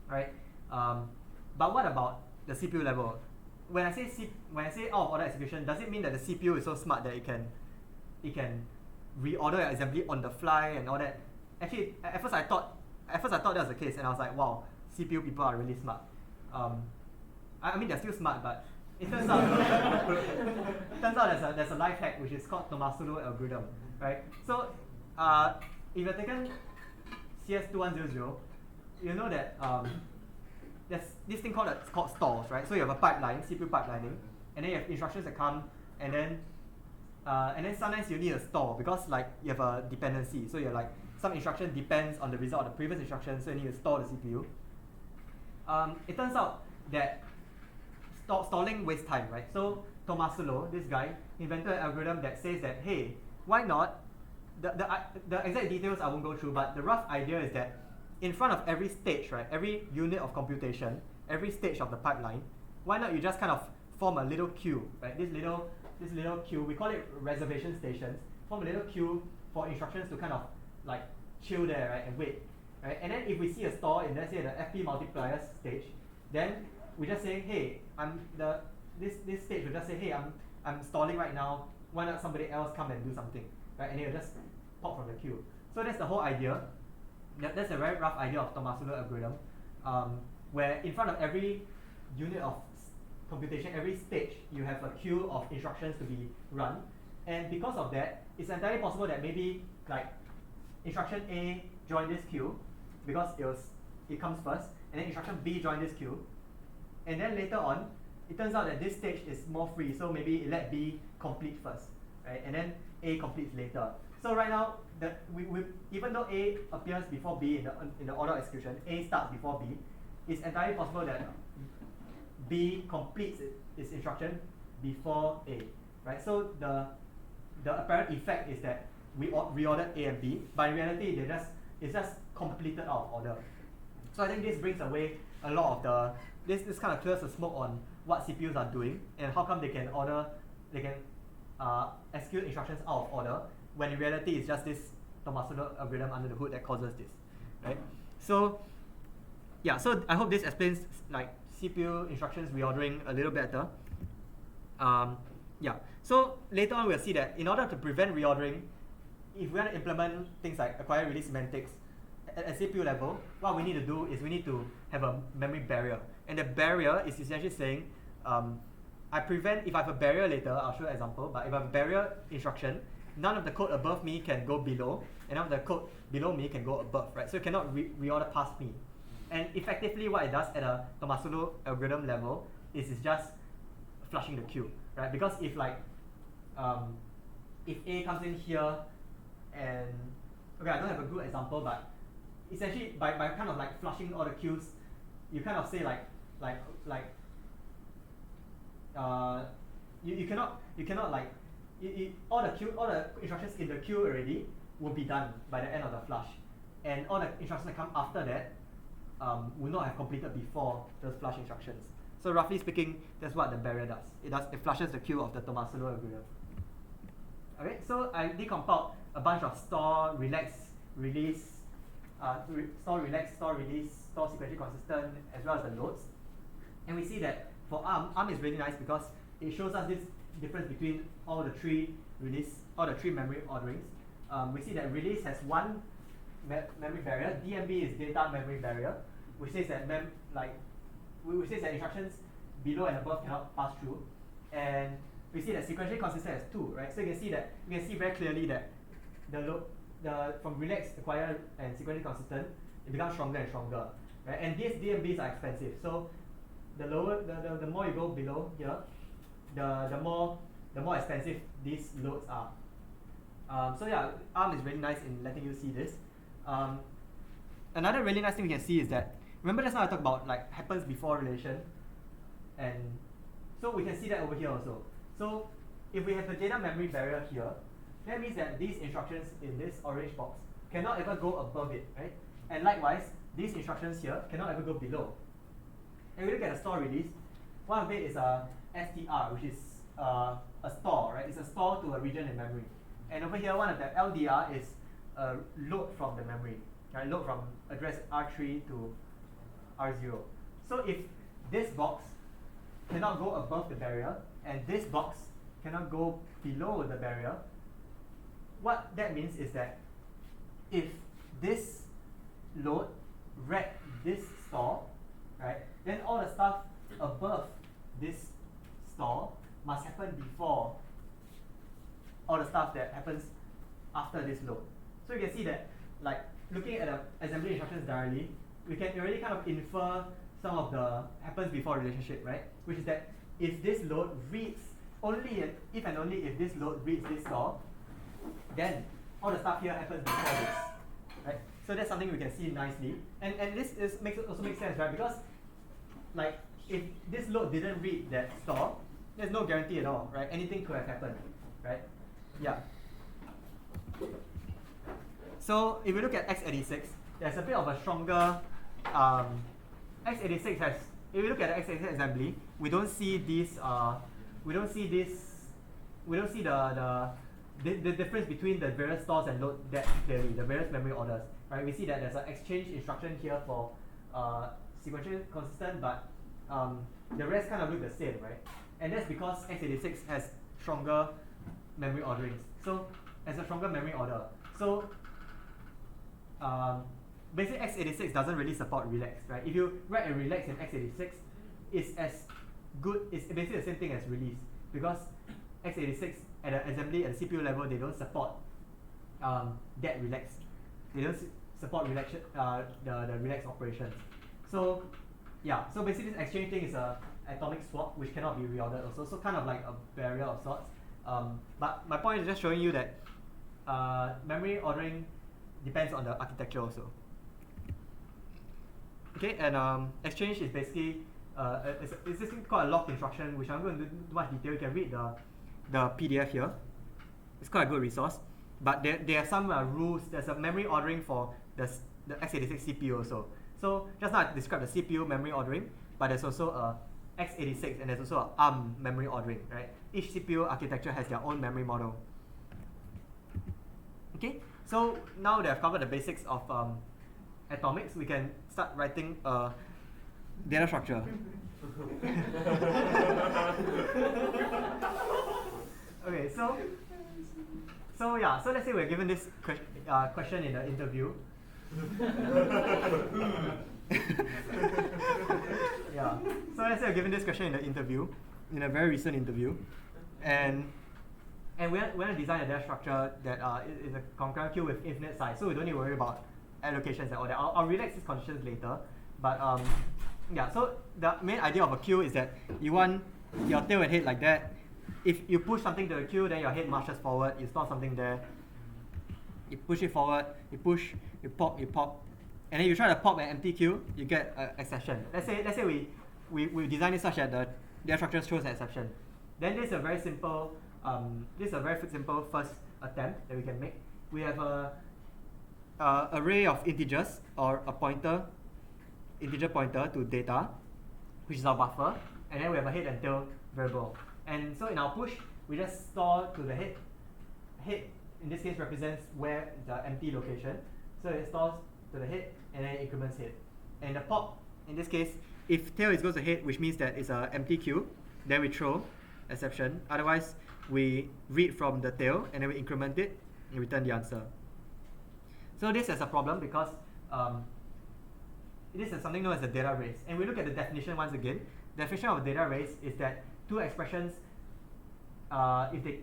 Speaker 1: right? But what about the CPU level? When I say out of order execution, does it mean that the CPU is so smart that it can reorder your assembly on the fly and all that? Actually, at first I thought that was the case, and I was like, wow, CPU people are really smart. I mean, they're still smart, but it turns out there's a life hack which is called Tomasulo algorithm, right? So if you've taken CS3111, you know that there's this thing called stalls, right? So you have a pipeline, CPU pipelining, and then you have instructions that come, and then sometimes you need a stall because like you have a dependency. So you're like some instruction depends on the result of the previous instruction, so you need to stall the CPU. It turns out that stalling wastes time, right? So Tomasulo, this guy, invented an algorithm that says that, hey, why not? The exact details I won't go through, but the rough idea is that in front of every stage, right, every unit of computation, every stage of the pipeline, why not you just kind of form a little queue, right? This little queue, we call it reservation stations. Form a little queue for instructions to kind of like chill there, right, and wait, right? And then if we see a stall in, let's say, the FP multiplier stage, then we just say, hey, this stage will just say, hey, I'm stalling right now. Why not somebody else come and do something, right? And it'll just pop from the queue. So that's the whole idea. That's a very rough idea of Tomasulo algorithm, where in front of every unit of computation, every stage, you have a queue of instructions to be run. And because of that, it's entirely possible that maybe like instruction A join this queue because it comes first, and then instruction B join this queue. And then later on, it turns out that this stage is more free, so maybe let B complete first, right? And then A completes later. So right now, even though A appears before B in the order of execution, A starts before B, it's entirely possible that B completes its instruction before A, right? So the apparent effect is that we reordered A and B, but in reality, it's just completed out of order. So I think this brings away a lot of this kind of clears the smoke on what CPUs are doing and how come they can execute instructions out of order, when in reality it's just this Tomasulo algorithm under the hood that causes this, right? So yeah, so I hope this explains like CPU instructions reordering a little better. Yeah, so later on we'll see that in order to prevent reordering, if we want to implement things like acquire release semantics at CPU level, what we need to do is we need to have a memory barrier. And the barrier is essentially saying, if I have a barrier later, I'll show an example, but if I have a barrier instruction, none of the code above me can go below, and none of the code below me can go above, right? So it cannot reorder past me. And effectively what it does at a Tomasulo algorithm level is it's just flushing the queue, right? Because if A comes in here and, okay, I don't have a good example, but essentially by kind of like flushing all the queues, you kind of say you cannot like all the instructions in the queue already will be done by the end of the flush, and all the instructions that come after that will not have completed before those flush instructions. So roughly speaking, that's what the barrier does. It flushes the queue of the Tomasulo algorithm. Okay, so I decompiled a bunch of store, relax, release, store, relax, store, release, store sequentially consistent, as well as the loads. And we see that for ARM is really nice because it shows us this difference between all the three memory orderings. We see that release has one memory barrier. DMB is data memory barrier, which says that which says that instructions below and above cannot pass through. And we see that sequentially consistent has two, right? So you can see very clearly that from relax, acquire, and sequentially consistent, it becomes stronger and stronger, right? And these DMBs are expensive. So the more you go below here, the more expensive these loads are. So yeah, ARM is really nice in letting you see this. Another really nice thing we can see is that, remember just now I talked about like happens before relation, and so we can see that over here also. So if we have the data memory barrier here, that means that these instructions in this orange box cannot ever go above it, right? And likewise, these instructions here cannot ever go below. And we look at the store release, one of it is a STR, which is a store, right? It's a store to a region in memory. And over here, one of the LDR is a load from the memory, right? Load from address R3 to R0. So if this box cannot go above the barrier, and this box cannot go below the barrier, what that means is that if this load read this store, right, then all the stuff above this store must happen before all the stuff that happens after this load. So you can see that, like, looking at the assembly instructions directly, we can already kind of infer some of the happens before relationship, right? Which is that if this load reads if and only if this load reads this store, then all the stuff here happens before this, right? So that's something we can see nicely, and this also makes sense, right? Because like if this load didn't read that store, there's no guarantee at all, right? Anything could have happened, right? Yeah. So if we look at x86, there's a bit of a stronger x86 has. If we look at the x86 assembly, we don't see these. We don't see the difference between the various stores and load that clearly, the various memory orders, right? We see that there's an exchange instruction here for sequential consistent, but the rest kind of look the same, right? And that's because x86 has stronger memory orderings. So as a stronger memory order, so basically x86 doesn't really support relax, right? If you write a relax in x86, it's as good. It's basically the same thing as release, because x86 at the assembly and CPU level, they don't support that relax. They don't support relax, the relax operations. So yeah, so basically this exchange thing is a atomic swap which cannot be reordered also. So kind of like a barrier of sorts. But my point is just showing you that memory ordering depends on the architecture also. Okay, and exchange is basically it's just quite a locked instruction, which I'm going to do much detail. You can read the PDF here. It's quite a good resource. But there are some rules. There's a memory ordering for the x86 CPU also. So just now I described the CPU memory ordering, but there's also a x86 and there's also a ARM memory ordering, right? Each CPU architecture has their own memory model. Okay, so now that I've covered the basics of atomics, we can start writing a data structure. Okay, so yeah, so let's say we're given this question in the interview. Yeah, so let's say we're given this question in the interview, in a very recent interview, and we want to design a data structure that is a concurrent queue with infinite size, so we don't need to worry about allocations and all that. I'll relax these conditions later, but yeah, so the main idea of a queue is that you want your tail and head like that. If you push something to the queue, then your head marches forward, you store something there, you push it forward, you push, you pop, and then you try to pop an empty queue, you get an exception. Let's say we design it such that the data structure shows an exception. Then this is a very simple first attempt that we can make. We have a array of integers or a integer pointer to data, which is our buffer, and then we have a head and tail variable. And so in our push, we just store to the head. Head in this case represents where the empty location. So it stores to the head and then it increments head. And the pop, in this case, if tail is goes to head, which means that it's an empty queue, then we throw exception. Otherwise, we read from the tail and then we increment it and return the answer. So this is a problem because this is something known as a data race. And we look at the definition once again. The definition of a data race is that two expressions, the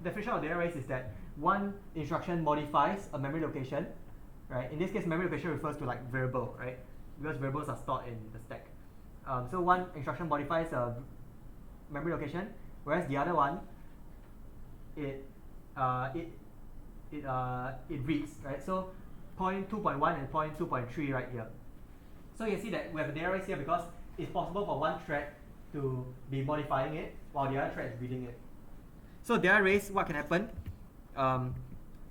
Speaker 1: definition of data race is that one instruction modifies a memory location, right? In this case, memory location refers to like variable, right? Because variables are stored in the stack. So one instruction modifies a memory location, whereas the other one, it reads, right? So point 2.1 and point 2.3 right here. So you can see that we have a data race here because it's possible for one thread to be modifying it while the other thread is reading it. So data race, what can happen?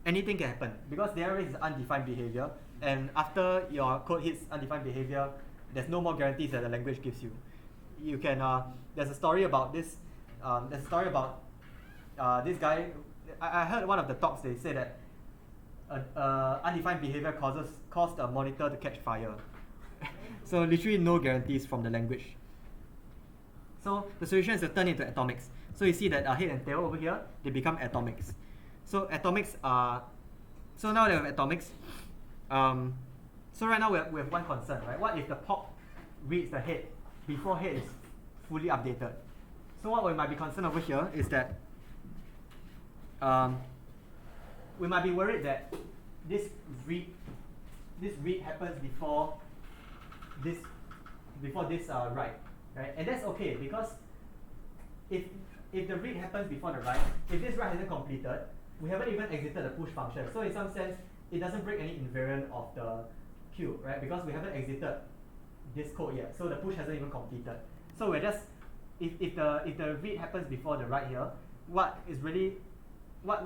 Speaker 1: Anything can happen because data race is undefined behavior, and after your code hits undefined behavior, there's no more guarantees that the language gives you. You can there's a story about this. There's a story about this guy. I heard one of the talks. They say that undefined behavior caused a monitor to catch fire. So literally no guarantees from the language. So the solution is to turn into atomics. So you see that head and tail over here, they become atomics. So atomics are, so now they have atomics. So right now we have one concern, right? What if the pop reads the head before head is fully updated? So what we might be concerned over here is that we might be worried that this read happens before this write, right? And that's okay because if the read happens before the write, if this write hasn't completed, we haven't even exited the push function. So in some sense, it doesn't break any invariant of the queue, right? Because we haven't exited this code yet, so the push hasn't even completed. So we're just if the read happens before the write here, what is really from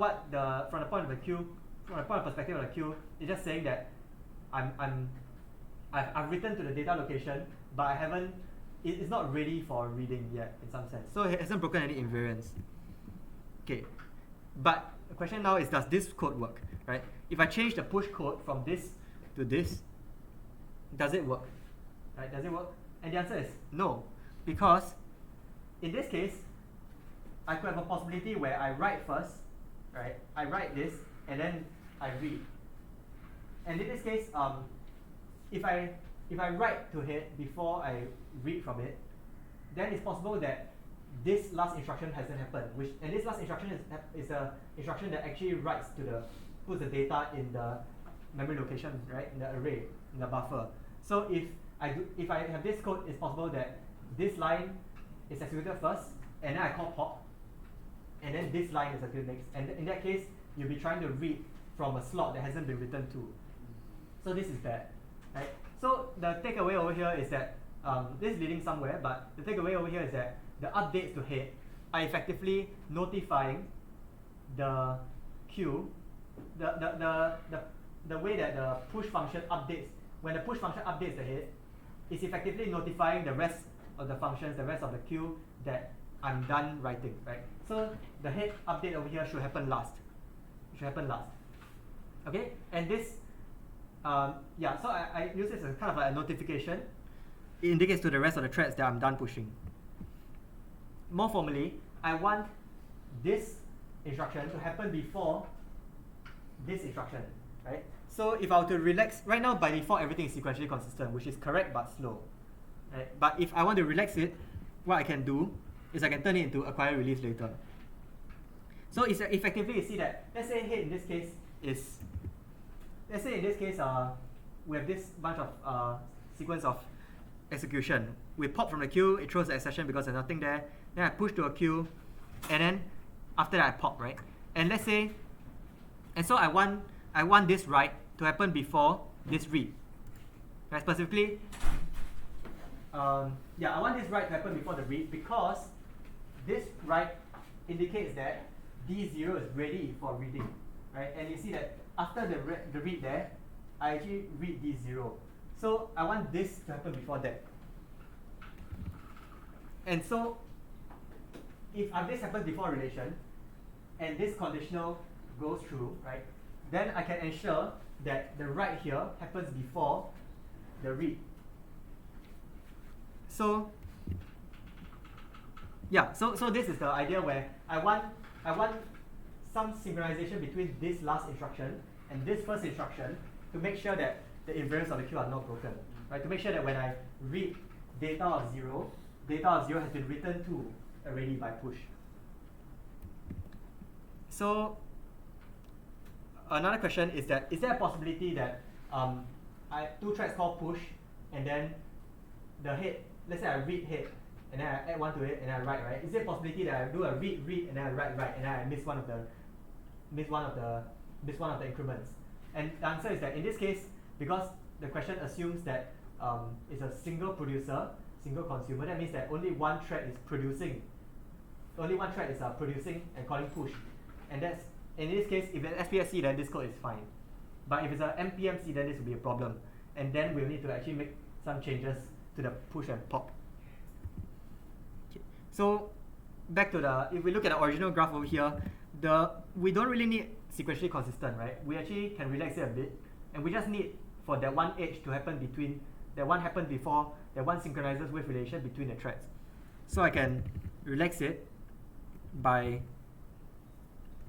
Speaker 1: the point of the queue, from the point of perspective of the queue, it's just saying that I've written to the data location, but I haven't. It's not ready for reading yet in some sense. So it hasn't broken any invariance. Okay, but the question now is, does this code work? Right? If I change the push code from this to this, does it work? Right? Does it work? And the answer is no, because in this case, I could have a possibility where I write first, right? I write this and then I read. And in this case, if I write to it before I read from it, then it's possible that this last instruction hasn't happened. And this last instruction is a instruction that actually puts the data in the memory location, right? In the array, in the buffer. So if I have this code, it's possible that this line is executed first, and then I call pop, and then this line is executed next. And in that case, you'll be trying to read from a slot that hasn't been written to. So this is bad, right? So the takeaway over here is that this is leading somewhere, but the takeaway over here is that the updates to head are effectively notifying the queue, the way that the push function updates. When the push function updates the head, it's effectively notifying the rest of the functions, the rest of the queue, that I'm done writing, right? So the head update over here should happen last. Okay, and this, yeah, so I use this as kind of like a notification. It indicates to the rest of the threads that I'm done pushing. More formally, I want this instruction to happen before this instruction, right? So if I were to relax, right now by default everything is sequentially consistent, which is correct but slow, right? But if I want to relax it, what I can do is I can turn it into acquire release later. So it's effectively, you see that, let's say in this case we have this bunch of sequence of execution. We pop from the queue, it throws the exception because there's nothing there. Then I push to a queue, and then after that I pop, right? And let's say, and so I want this write to happen before this read. Right? Specifically, yeah, I want this write to happen before the read because this write indicates that D0 is ready for reading, right? And you see that after the read there, I actually read D0. So I want this to happen before that. And so if this happens before relation, and this conditional goes through, right, then I can ensure that the write here happens before the read. So yeah, so this is the idea where I want some synchronization between this last instruction and this first instruction to make sure that the invariants of the queue are not broken, right? To make sure that when I read data of 0 has been written to already by push. So another question is that, is there a possibility that two threads call push, and then the head, let's say I read head, and then I add one to it, and I write, right? Is there a possibility that I do a read, and then I write, and then I miss one of the increments? And the answer is that in this case, because the question assumes that it's a single producer, single consumer, that means that only one thread is producing. Only one thread is producing and calling push. And that's, in this case, if it's SPSC, then this code is fine. But if it's a MPMC, then this will be a problem. And then we'll need to actually make some changes to the push and pop. Okay. So back to if we look at the original graph over here, we don't really need sequentially consistent, right? We actually can relax it a bit, and we just need for that one edge to happen between, that one happened before, that one synchronizes with relation between the threads. So I can relax it by,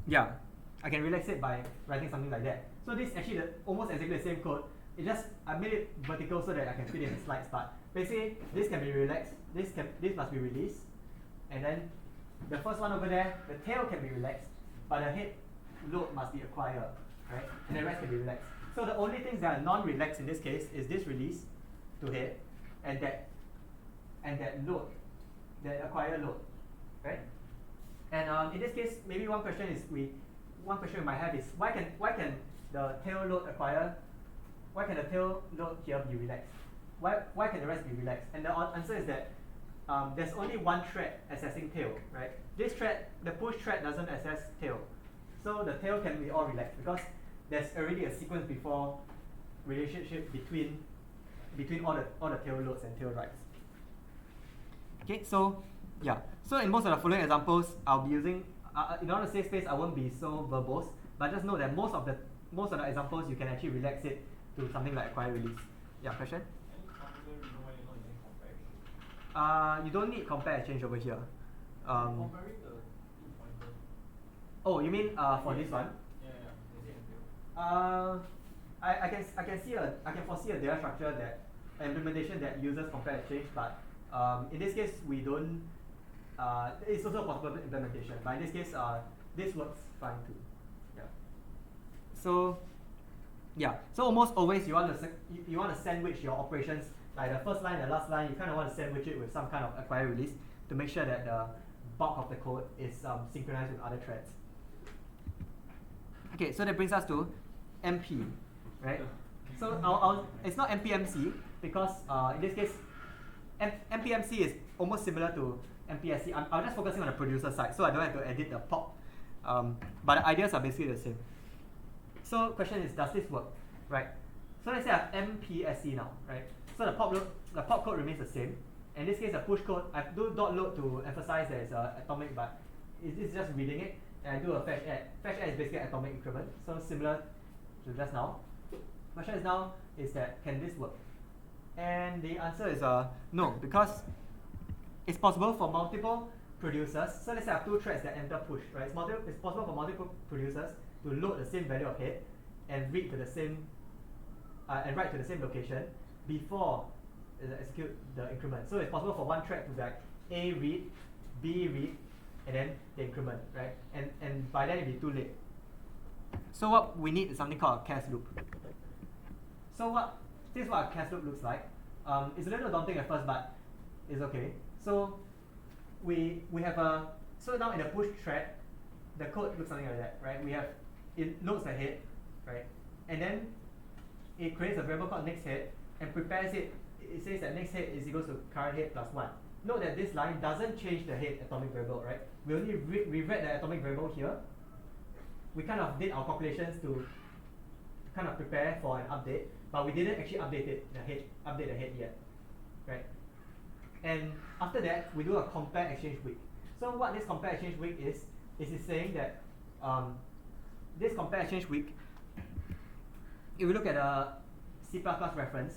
Speaker 1: yeah, I can relax it by writing something like that. So this is actually almost exactly the same code. I made it vertical so that I can fit it in the slides, but basically this can be relaxed, this must be released, and then the first one over there, the tail can be relaxed, but the head load must be acquired, right? And the rest can be relaxed. So the only things that are non-relaxed in this case is this release to head and that load, that acquire load, right? And in this case, maybe one question we might have is why can the tail load acquire? Why can the tail load here be relaxed? Why can the rest be relaxed? And the answer is that there's only one thread accessing tail, right? This thread, the push thread, doesn't access tail. So the tail can be all relaxed because there's already a sequence before relationship between all the tail loads and tail writes. Okay, so yeah, so in most of the following examples, I'll be using in order to save space, I won't be so verbose, but just know that most of the examples you can actually relax it to something like acquire release. Yeah, question?
Speaker 3: Any particular reason why you're not using compare exchange?
Speaker 1: You don't need compare exchange over here.
Speaker 3: Comparing the 2 pointers.
Speaker 1: Oh, you mean for this one?
Speaker 3: Yeah. Does it entail?
Speaker 1: I can foresee a data structure that implementation that uses compare exchange, but in this case we don't. It's also a possible implementation, but in this case, this works fine too. Yeah. So, yeah. So almost always you want to sandwich your operations, like the first line and the last line. You kind of want to sandwich it with some kind of acquire release to make sure that the bulk of the code is synchronized with other threads. Okay, so that brings us to MP, right? So it's not MPMC because in this case, MPMC is almost similar to MPSC. I'm just focusing on the producer side, so I don't have to edit the pop. But the ideas are basically the same. So question is, does this work, right? So let's say I have MPSC now, right? So the pop code remains the same. In this case, the push code, I do dot load to emphasize that it's atomic, but it's just reading it. And I do a fetch add. Fetch add is basically atomic increment, so similar to just now. Question is now is that can this work? And the answer is no, because it's possible for multiple producers. So let's say I have 2 threads that enter push, right? It's possible for multiple producers to load the same value of head and read to the same and write to the same location before execute the increment. So it's possible for one thread to be like A read, B read, and then the increment, right? And by then it'll be too late. So what we need is something called a cas loop. So this is what a cas loop looks like. It's a little daunting at first, but it's okay. So we have so now in the push thread, the code looks something like that, right? It loads the head, right? And then it creates a variable called next head and prepares it. It says that next head is equal to current head plus 1. Note that this line doesn't change the head atomic variable, right? We only read the atomic variable here. We kind of did our calculations to kind of prepare for an update, but we didn't actually update the head yet, right? And after that, we do a compare exchange week. So what this compare exchange week is it's saying that this compare exchange week, if we look at a C++ reference,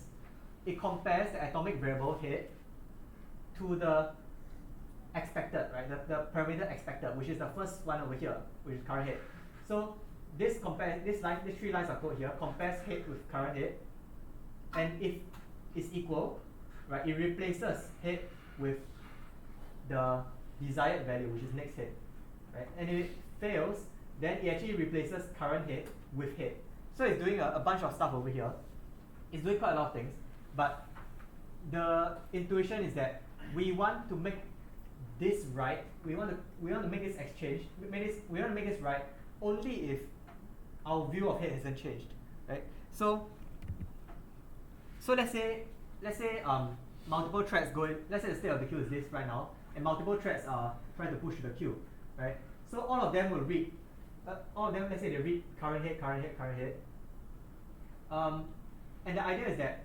Speaker 1: it compares the atomic variable head to the expected, right? The parameter expected, which is the first one over here, which is current head. So these 3 lines of code here compares head with current head, and if it's equal, right, it replaces head with the desired value, which is next head, right? And if it fails, then it actually replaces current head with head. So it's doing a bunch of stuff over here. It's doing quite a lot of things, but the intuition is that we want to make this right. We want to make this exchange. We want to make this right only if our view of head hasn't changed, right? So let's say multiple threads go in. Let's say the state of the queue is this right now, and multiple threads are trying to push to the queue, right? So all of them will read. All of them, let's say they read current head. And the idea is that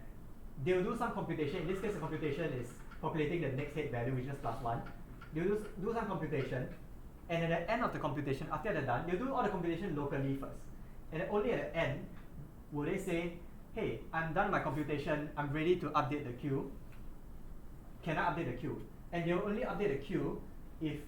Speaker 1: they will do some computation. In this case, the computation is calculating the next head value, which is plus 1. They'll do some computation, and at the end of the computation, after they're done, they'll do all the computation locally first. And then only at the end will they say, hey, I'm done my computation, I'm ready to update the queue. Can I update the queue? And they'll only update the queue if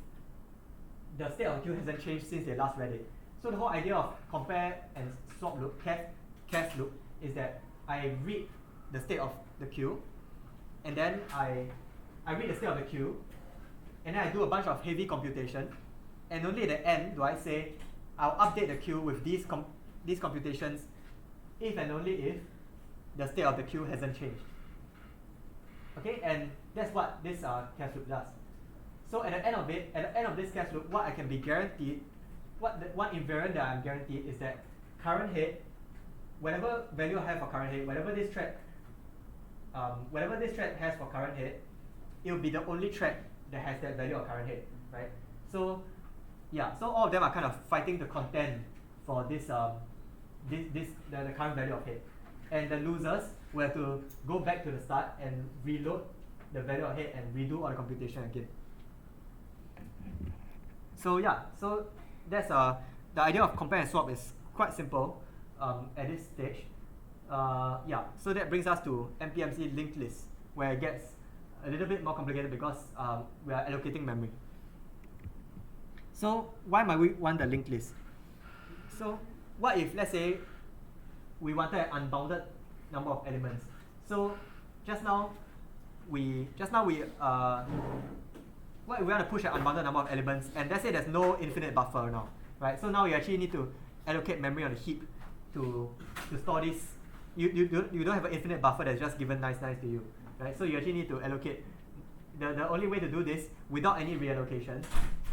Speaker 1: the state of the queue hasn't changed since they last read it. So the whole idea of compare and swap loop, cas loop, is that I read the state of the queue, and then I read the state of the queue, and then I do a bunch of heavy computation, and only at the end do I say I'll update the queue with these computations if and only if the state of the queue hasn't changed. Okay, and that's what this cas loop does. So at the end of this cas loop, what I can be guaranteed, one invariant that I'm guaranteed is that current head, whatever value I have for current head, whatever this thread has for current head, it will be the only thread that has that value of current head, right? So yeah, so all of them are kind of fighting to contend for this the current value of head, and the losers will have to go back to the start and reload the value of head and redo all the computation again. So yeah, so that's the idea of compare and swap is quite simple at this stage. Yeah, so that brings us to MPMC linked list, where it gets a little bit more complicated because we are allocating memory. So why might we want the linked list? So what if, let's say, we wanted an unbounded number of elements? So just now we what if we want to push an unbounded number of elements, and let's say there's no infinite buffer now, right? So now you actually need to allocate memory on the heap to store this. You don't have an infinite buffer that's just given nice to you, right? So you actually need to allocate. The only way to do this without any reallocation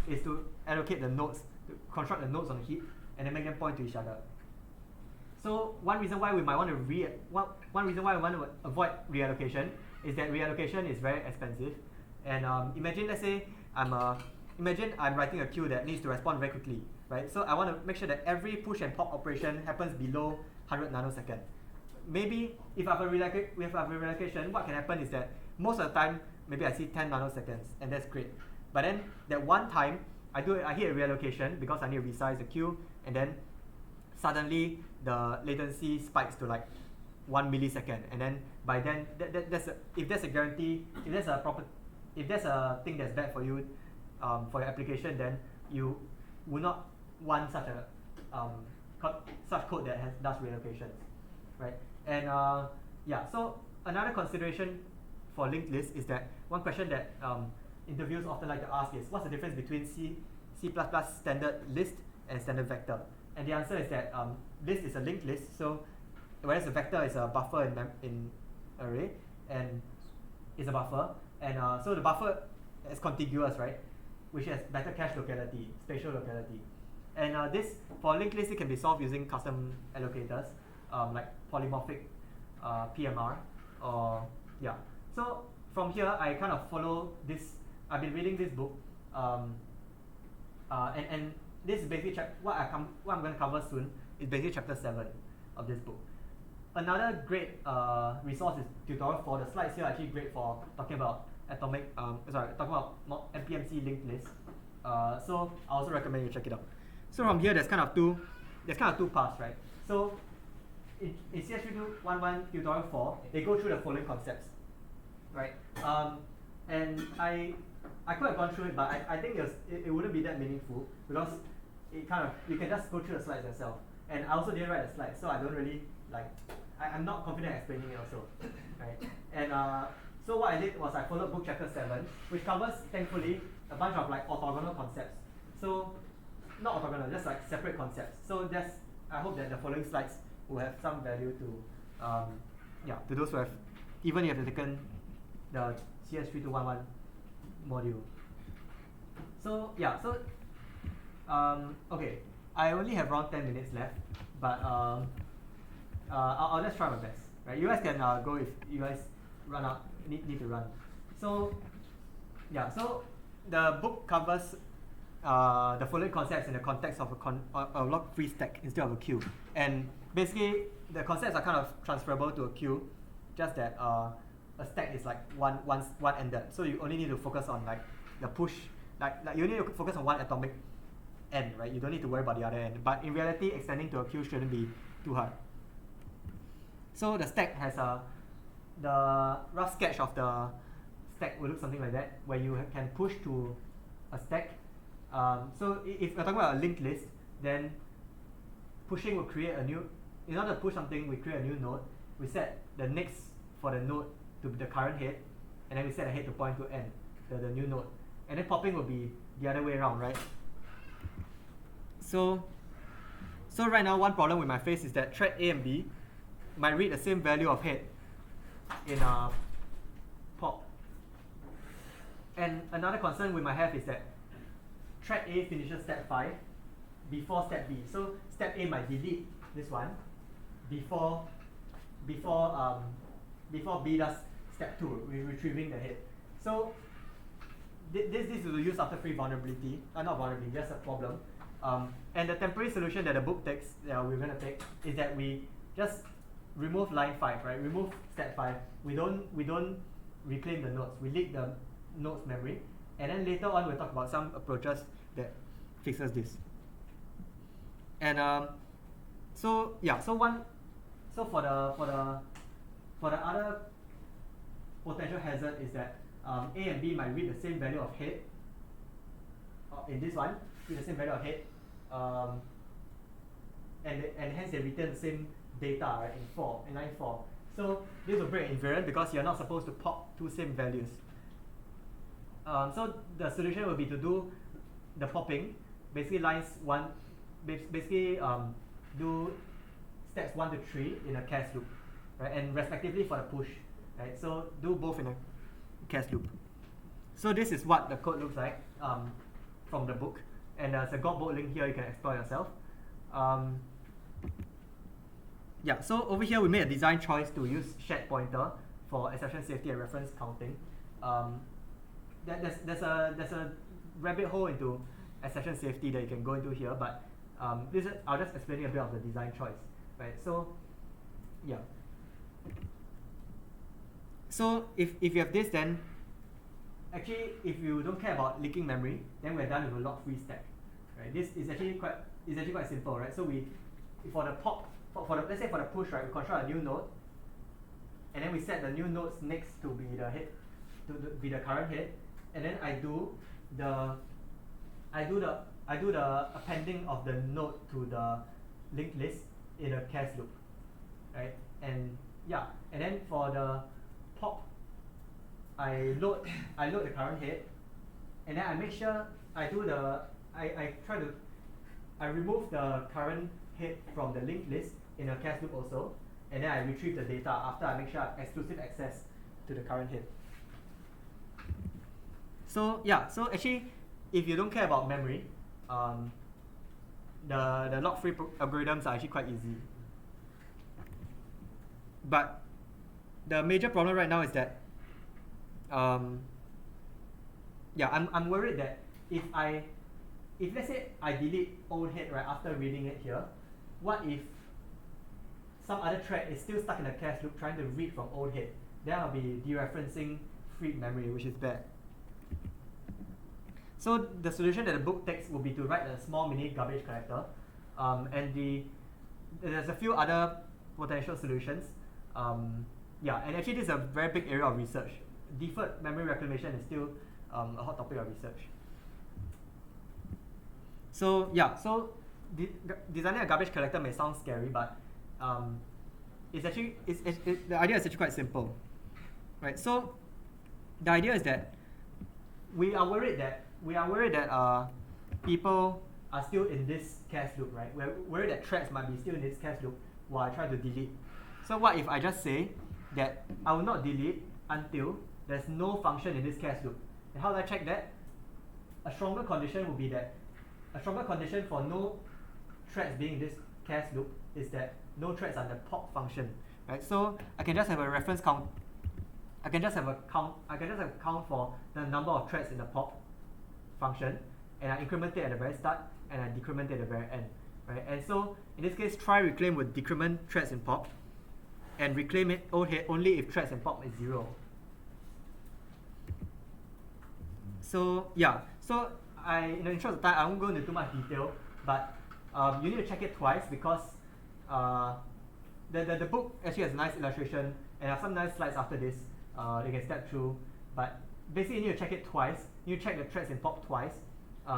Speaker 1: is to allocate the nodes, to construct the nodes on the heap, and then make them point to each other. So one reason why we might want to avoid reallocation is that reallocation is very expensive. And imagine, let's say imagine I'm writing a queue that needs to respond very quickly, right? So I want to make sure that every push and pop operation happens below 100 nanoseconds. Maybe if I have a reallocation, what can happen is that most of the time, maybe I see 10 nanoseconds, and that's great. But then that one time, I hit a reallocation because I need to resize the queue, and then suddenly the latency spikes to like 1 millisecond, and then by then, if there's a thing that's bad for you, for your application, then you would not want such code that does reallocations, right? And yeah, so another consideration for linked lists is that one question that interviews often like to ask is, what's the difference between C++ standard list and standard vector? And the answer is that list is a linked list, so whereas a vector is a buffer in array, and is a buffer, and so the buffer is contiguous, right, which has better cache locality, spatial locality. And this, for linked list, it can be solved using custom allocators, like polymorphic PMR, or yeah. So from here, I kind of follow this. I've been reading this book, and this is basically what I'm going to cover soon is basically chapter 7 of this book. Another great resource is tutorial 4. The slides here are actually great for talking about MPMC linked list. So I also recommend you check it out. So from here, there's kind of two paths, right? So in CS3211 tutorial 4, they go through the following concepts, right? And I could have gone through it, but I think it wouldn't be that meaningful because you can just go through the slides yourself. And I also didn't write the slides, so I don't really I'm not confident explaining it also, right? And so what I did was I followed book chapter 7, which covers, thankfully, a bunch of orthogonal concepts. So not orthogonal, just separate concepts. So I hope that the following slides will have some value to to those who have, even if you have taken the CS3211 module. So yeah, okay, I only have around 10 minutes left, but I'll just try my best. Right, you guys can go if you guys run out, need to run. So yeah, so the book covers the following concepts in the context of a log-free stack instead of a queue. And basically, the concepts are kind of transferable to a queue, just that a stack is one-ended. So you only need to focus on the push, you need to focus on one atomic end, right? You don't need to worry about the other end. But in reality, extending to a queue shouldn't be too hard. So the stack has the rough sketch of the stack will look something like that, where you can push to a stack. So if we're talking about a linked list, then pushing will create a new, in order to push something, we create a new node. We set the next for the node to the current head, and then we set the head to point to n, the new node. And then popping will be the other way around, right? So right now, one problem we might face is that thread A and B might read the same value of head in pop. And another concern we might have is that thread A finishes step 5 before step B. So step A might delete this one before B does step 2, retrieving the head. So this is to use after free vulnerability, not vulnerability, just a problem. And the temporary solution that the book takes, we're going to take, is that we just remove line 5, right? Remove step 5. We don't reclaim the nodes. We leak the nodes memory, and then later on we'll talk about some approaches that fixes this. And so for the other potential hazard is that A and B might read the same value of head. In this one, read the same value of head, and hence they return the same data, right, in line 4. So this will break invariant because you're not supposed to pop two same values. So the solution will be to do the popping, basically do steps 1 to 3 in a cast loop, right, and respectively for the push, right. So do both in a cast loop. So this is what the code looks like from the book, and there's a Godbolt link here you can explore yourself. Yeah, so over here we made a design choice to use shared pointer for exception safety and reference counting. There's a rabbit hole into exception safety that you can go into here, but I'll just explain a bit of the design choice, right? So, yeah. So if you have this, then actually if you don't care about leaking memory, then we're done with a lock-free stack, right? This is actually quite simple, right? So for the pop, let's say for the push, right, we control a new node, and then we set the new nodes next to be the head, to be the current head, and then I do the appending of the node to the linked list in a cast loop, right? And yeah, and then for the pop, I load the current head, and then I make sure I remove the current head from the linked list in a cast loop also, and then I retrieve the data after I make sure I have exclusive access to the current head. So yeah, so actually, if you don't care about memory, the lock-free algorithms are actually quite easy. But the major problem right now is that, I'm worried that if let's say I delete old head right after reading it here, what if some other thread is still stuck in a cache loop trying to read from old head? Then I'll be dereferencing freed memory, which is bad. So the solution that the book takes will be to write a small mini garbage collector, and there's a few other potential solutions. And actually this is a very big area of research. Deferred memory reclamation is still a hot topic of research. So designing a garbage collector may sound scary, but the idea is actually quite simple, right? So the idea is that we are worried that people are still in this cache loop, right? We're worried that threads might be still in this cache loop while I try to delete. So what if I just say that I will not delete until there's no function in this cache loop? And how do I check that? A stronger condition would be that a stronger condition for no threads being in this cache loop is that no threads are the pop function, right? So I can just have a reference count. I can just have a count for the number of threads in the pop function, and I increment it at the very start and I decrement it at the very end, right? And so in this case, try reclaim would decrement threads in pop and reclaim it only if threads in pop is 0. So yeah, so in the interest of time, I won't go into too much detail, but you need to check it twice because the book actually has a nice illustration and have some nice slides after this you can step through. But basically, you need to check it twice. You check the threads in pop twice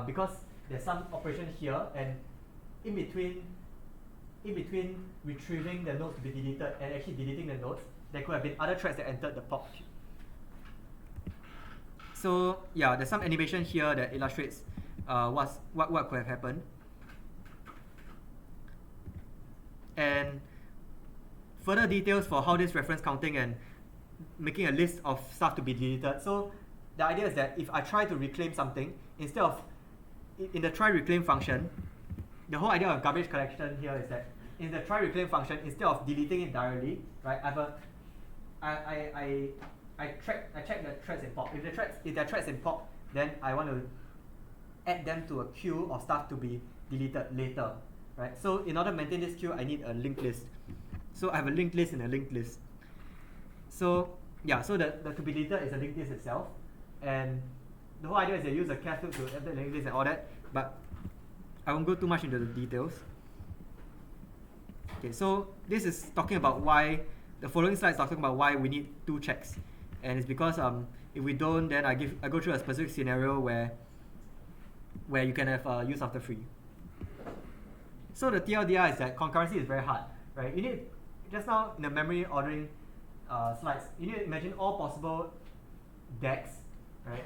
Speaker 1: because there's some operation here, and in between retrieving the nodes to be deleted and actually deleting the nodes, there could have been other threads that entered the pop. So yeah, there's some animation here that illustrates what could have happened. And further details for how this reference counting and making a list of stuff to be deleted. So the idea is that if I try to reclaim something, instead of in the try reclaim function, the whole idea of garbage collection here is that in the try reclaim function, instead of deleting it directly, right, I check the threads in pop. If there are threads in pop, then I want to add them to a queue of stuff to be deleted later, right? So in order to maintain this queue, I need a linked list. So I have a linked list and a linked list. So yeah, so the to be deleted is a linked list itself, and the whole idea is they use a cast loop to add the linked list and all that, but I won't go too much into the details. Okay, so this is talking about why the following slide is talking about why we need 2 checks, and it's because if we don't, then I go through a specific scenario where you can have use after free. So the TLDR is that concurrency is very hard, right? You need, just now in the memory ordering slides, you need to imagine all possible decks, right?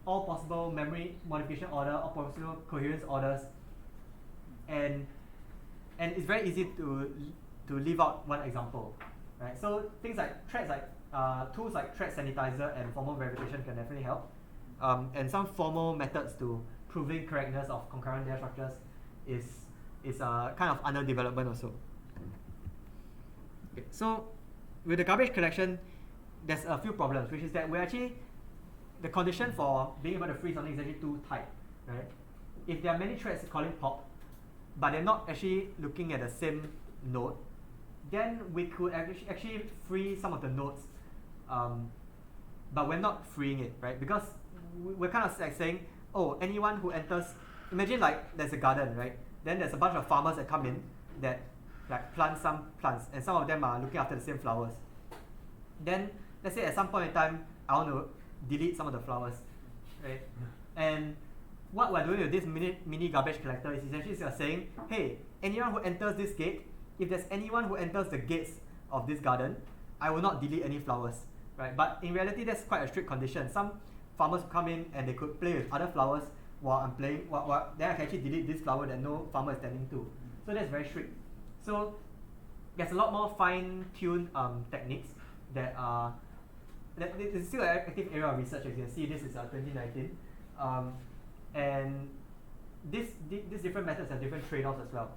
Speaker 1: All possible memory modification order, all possible coherence orders, and it's very easy to leave out one example, right? So things like threads, like tools like thread sanitizer and formal verification can definitely help, and some formal methods to proving correctness of concurrent data structures is kind of under development also. Okay, so with the garbage collection, there's a few problems, which is that the condition for being able to free something is actually too tight, right? If there are many threads calling pop, but they're not actually looking at the same node, then we could actually free some of the nodes, but we're not freeing it, right? Because we're kind of like saying, oh, anyone who enters, imagine like there's a garden, right? Then there's a bunch of farmers that come in that like plant some plants, and some of them are looking after the same flowers. Then let's say at some point in time, I want to delete some of the flowers, right? And what we're doing with this mini garbage collector is essentially saying, hey, anyone who enters this gate, if there's anyone who enters the gates of this garden, I will not delete any flowers, right? But in reality, that's quite a strict condition. Some farmers come in and they could play with other flowers while I'm playing, then I can actually delete this flower that no farmer is tending to. So that's very strict. So there's a lot more fine-tuned techniques that are, it's still an active area of research. As you can see, this is 2019. And these different methods have different trade-offs as well,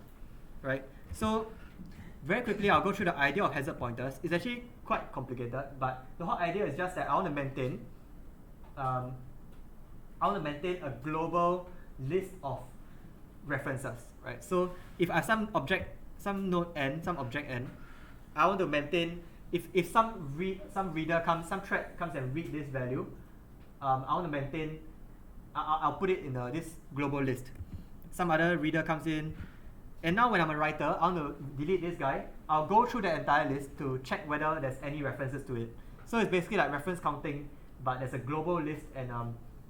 Speaker 1: right? So very quickly, I'll go through the idea of hazard pointers. It's actually quite complicated, but the whole idea is just that I want to maintain a global list of references, right? So if I have some node n, some object n, I want to maintain, if some thread comes and read this value, I want to maintain, I'll put it in this global list. Some other reader comes in, and now when I'm a writer, I want to delete this guy. I'll go through the entire list to check whether there's any references to it. So it's basically like reference counting, but there's a global list, and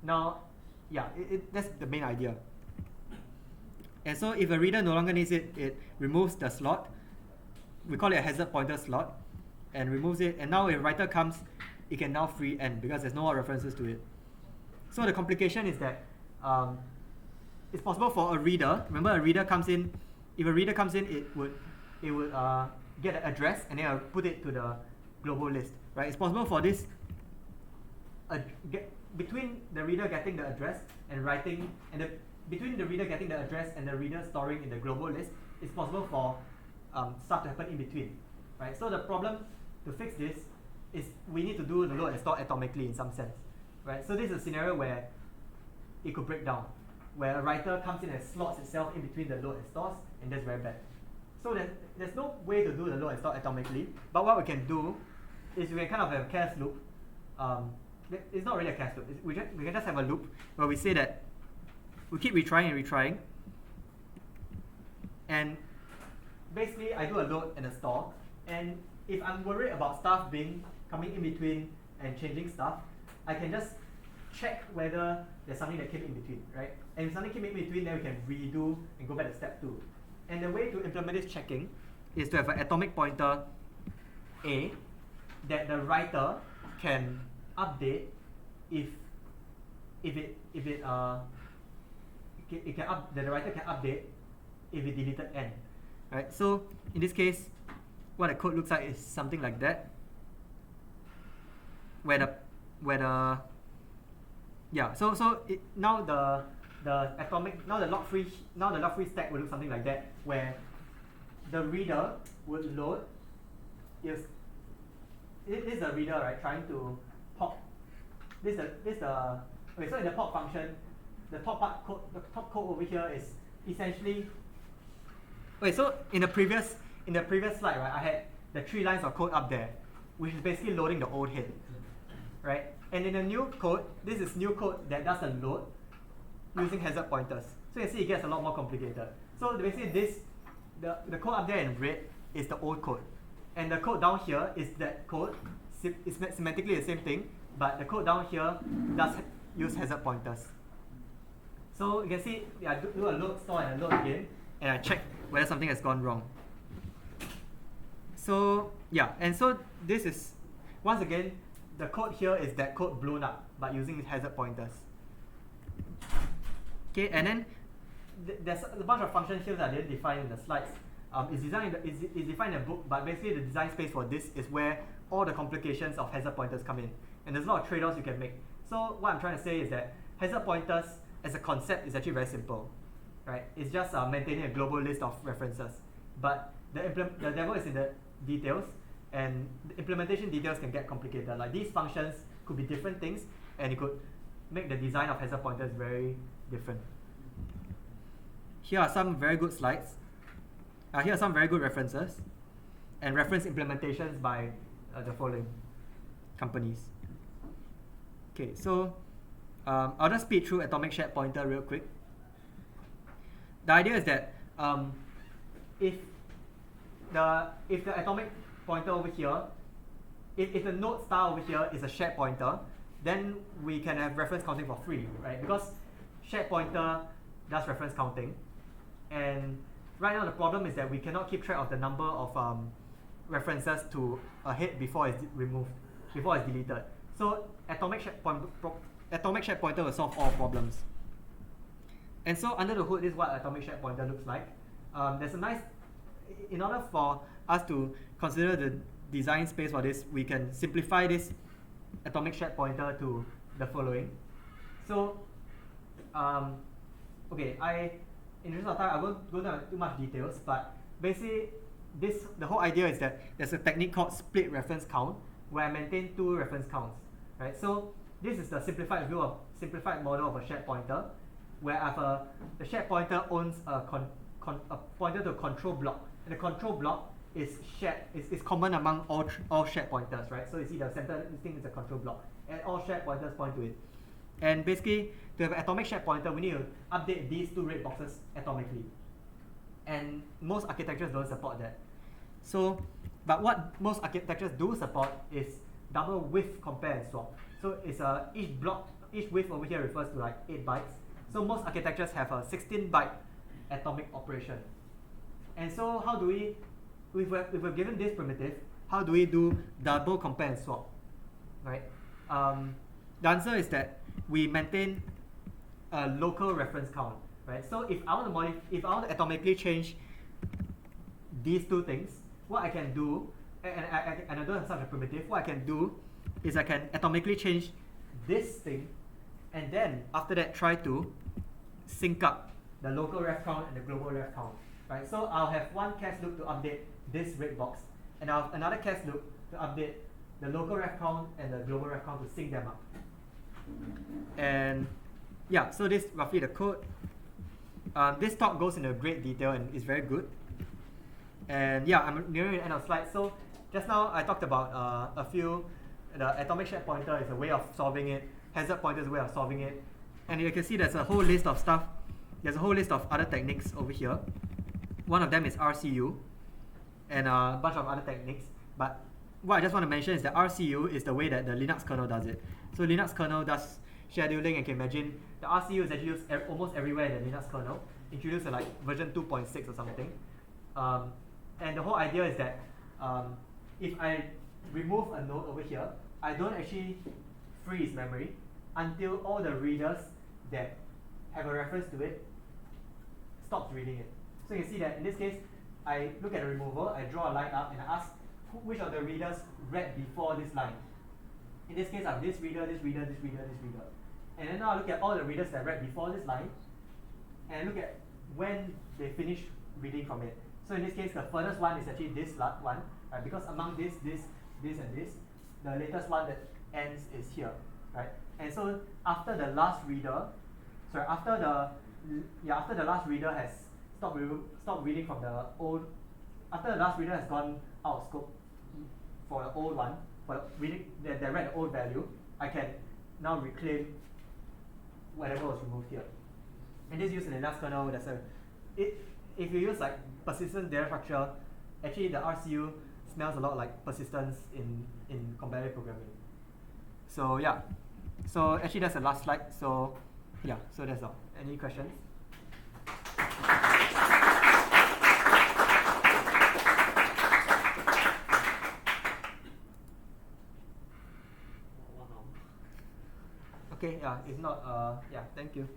Speaker 1: now, yeah, that's the main idea. And so if a reader no longer needs it, it removes the slot. We call it a hazard pointer slot, and removes it. And now if a writer comes, it can now free n because there's no more references to it. So the complication is that it's possible for a reader. Remember, a reader comes in. If a reader comes in, it would get an address and then I'll put it to the global list. Right? It's possible for this between the reader getting the address and writing, and between the reader getting the address and the reader storing in the global list, it's possible for stuff to happen in between. Right? So the problem to fix this is we need to do the load and store atomically in some sense. Right? So this is a scenario where it could break down, where a writer comes in and slots itself in between the load and stores, and that's very bad. So there's no way to do the load and store atomically, but what we can do is we can kind of have a cast loop. It's not really a cast loop. We can just have a loop where we say that we keep retrying and retrying, and basically I do a load and a store, and if I'm worried about stuff coming in between and changing stuff, I can just check whether there's something that came in between, right? And if something came in between, then we can redo and go back to step 2. And the way to implement this checking is to have an atomic pointer A that the writer can update that the writer can update if it deleted n, right? So in this case, what the code looks like is something like that, now the log free stack will look something like that, where the reader would load. This is the reader, right, trying to pop. Okay, so in the pop function, the top code over here is essentially, wait, so in the previous slide, right, I had the 3 lines of code up there, which is basically loading the old head, right? And in the new code, this is new code that does a load using hazard pointers. So you can see it gets a lot more complicated. So basically the code up there in red is the old code. And the code down here is that code. It's semantically the same thing, but the code down here does use hazard pointers. So you can see I do a load store and a load again, and I check whether something has gone wrong. So yeah, and so this is, once again, the code here is that code blown up, but using hazard pointers. Okay, and then there's a bunch of functions here that I didn't define in the slides. It's defined in the book, but basically the design space for this is where all the complications of hazard pointers come in. And there's a lot of trade-offs you can make. So what I'm trying to say is that hazard pointers as a concept is actually very simple, right? It's just maintaining a global list of references. But the devil is in the details, and the implementation details can get complicated. Like these functions could be different things, and it could make the design of hazard pointers very different. Here are some very good slides. Here are some very good references, and reference implementations by the following companies. Okay, so I'll just speed through atomic shared pointer real quick. The idea is that if the atomic pointer over here, if the node star over here is a shared pointer, then we can have reference counting for free, right? Because shared pointer does reference counting, and right now the problem is that we cannot keep track of the number of references to a head before it's removed, before it's deleted. So atomic shared pointer will solve all problems. And so under the hood, this is what atomic shared pointer looks like. There's a nice, in order for us to consider the design space for this, we can simplify this atomic shared pointer to the following. So, okay, in the interest of time, I won't go into too much details, but basically, the whole idea is that there's a technique called split reference count, where I maintain 2 reference counts, right? So this is the simplified model of a shared pointer, where the shared pointer owns a pointer to a control block, and the control block is shared, is common among all shared pointers, right? So you see the center thing is a control block, and all shared pointers point to it. And basically, to have an atomic shared pointer, we need to update these 2 red boxes atomically. And most architectures don't support that. So, but what most architectures do support is double width compare and swap. So it's each width over here refers to like 8 bytes. So most architectures have a 16-byte atomic operation. And so how do we, if we're given this primitive, how do we do double compare and swap, right? The answer is that we maintain a local reference count, right? So if I want to atomically change these 2 things, what I can do, and I don't have such a primitive, what I can do is I can atomically change this thing, and then after that try to sync up the local ref count and the global ref count, right? So I'll have one cache loop to update this red box, and I'll have another cache loop to update the local ref count and the global ref count to sync them up. And yeah, so this is roughly the code. This talk goes into great detail and is very good. And yeah, I'm nearing the end of the slide. So just now I talked about a few. The atomic shared pointer is a way of solving it. Hazard pointer is a way of solving it. And you can see there's a whole list of stuff. There's a whole list of other techniques over here. One of them is RCU, and a bunch of other techniques. But what I just want to mention is that RCU is the way that the Linux kernel does it. So Linux kernel does scheduling, and you can imagine the RCU is actually used almost everywhere in the Linux kernel, introduced at like version 2.6 or something. And the whole idea is that if I remove a node over here, I don't actually freeze memory until all the readers that have a reference to it stops reading it. So you can see that in this case, I look at the removal, I draw a line up, and I ask which of the readers read before this line. In this case, I have this reader, this reader, this reader, this reader. And then now I look at all the readers that read before this line, and I look at when they finish reading from it. So in this case, the furthest one is actually this one, right? Because among this, and this, the latest one that ends is here, right? And so after the last reader, after yeah, after the last reader has stopped reading from the old, after the last reader has gone out of scope for the old one, for the reading that read the old value, I can now reclaim whatever was removed here. And this is used in the Linux kernel. If you use like persistence data structure, actually the RCU smells a lot like persistence in competitive programming. So yeah, so actually that's the last slide. So yeah, so that's all. Any questions? Okay, yeah, if not, yeah, thank you.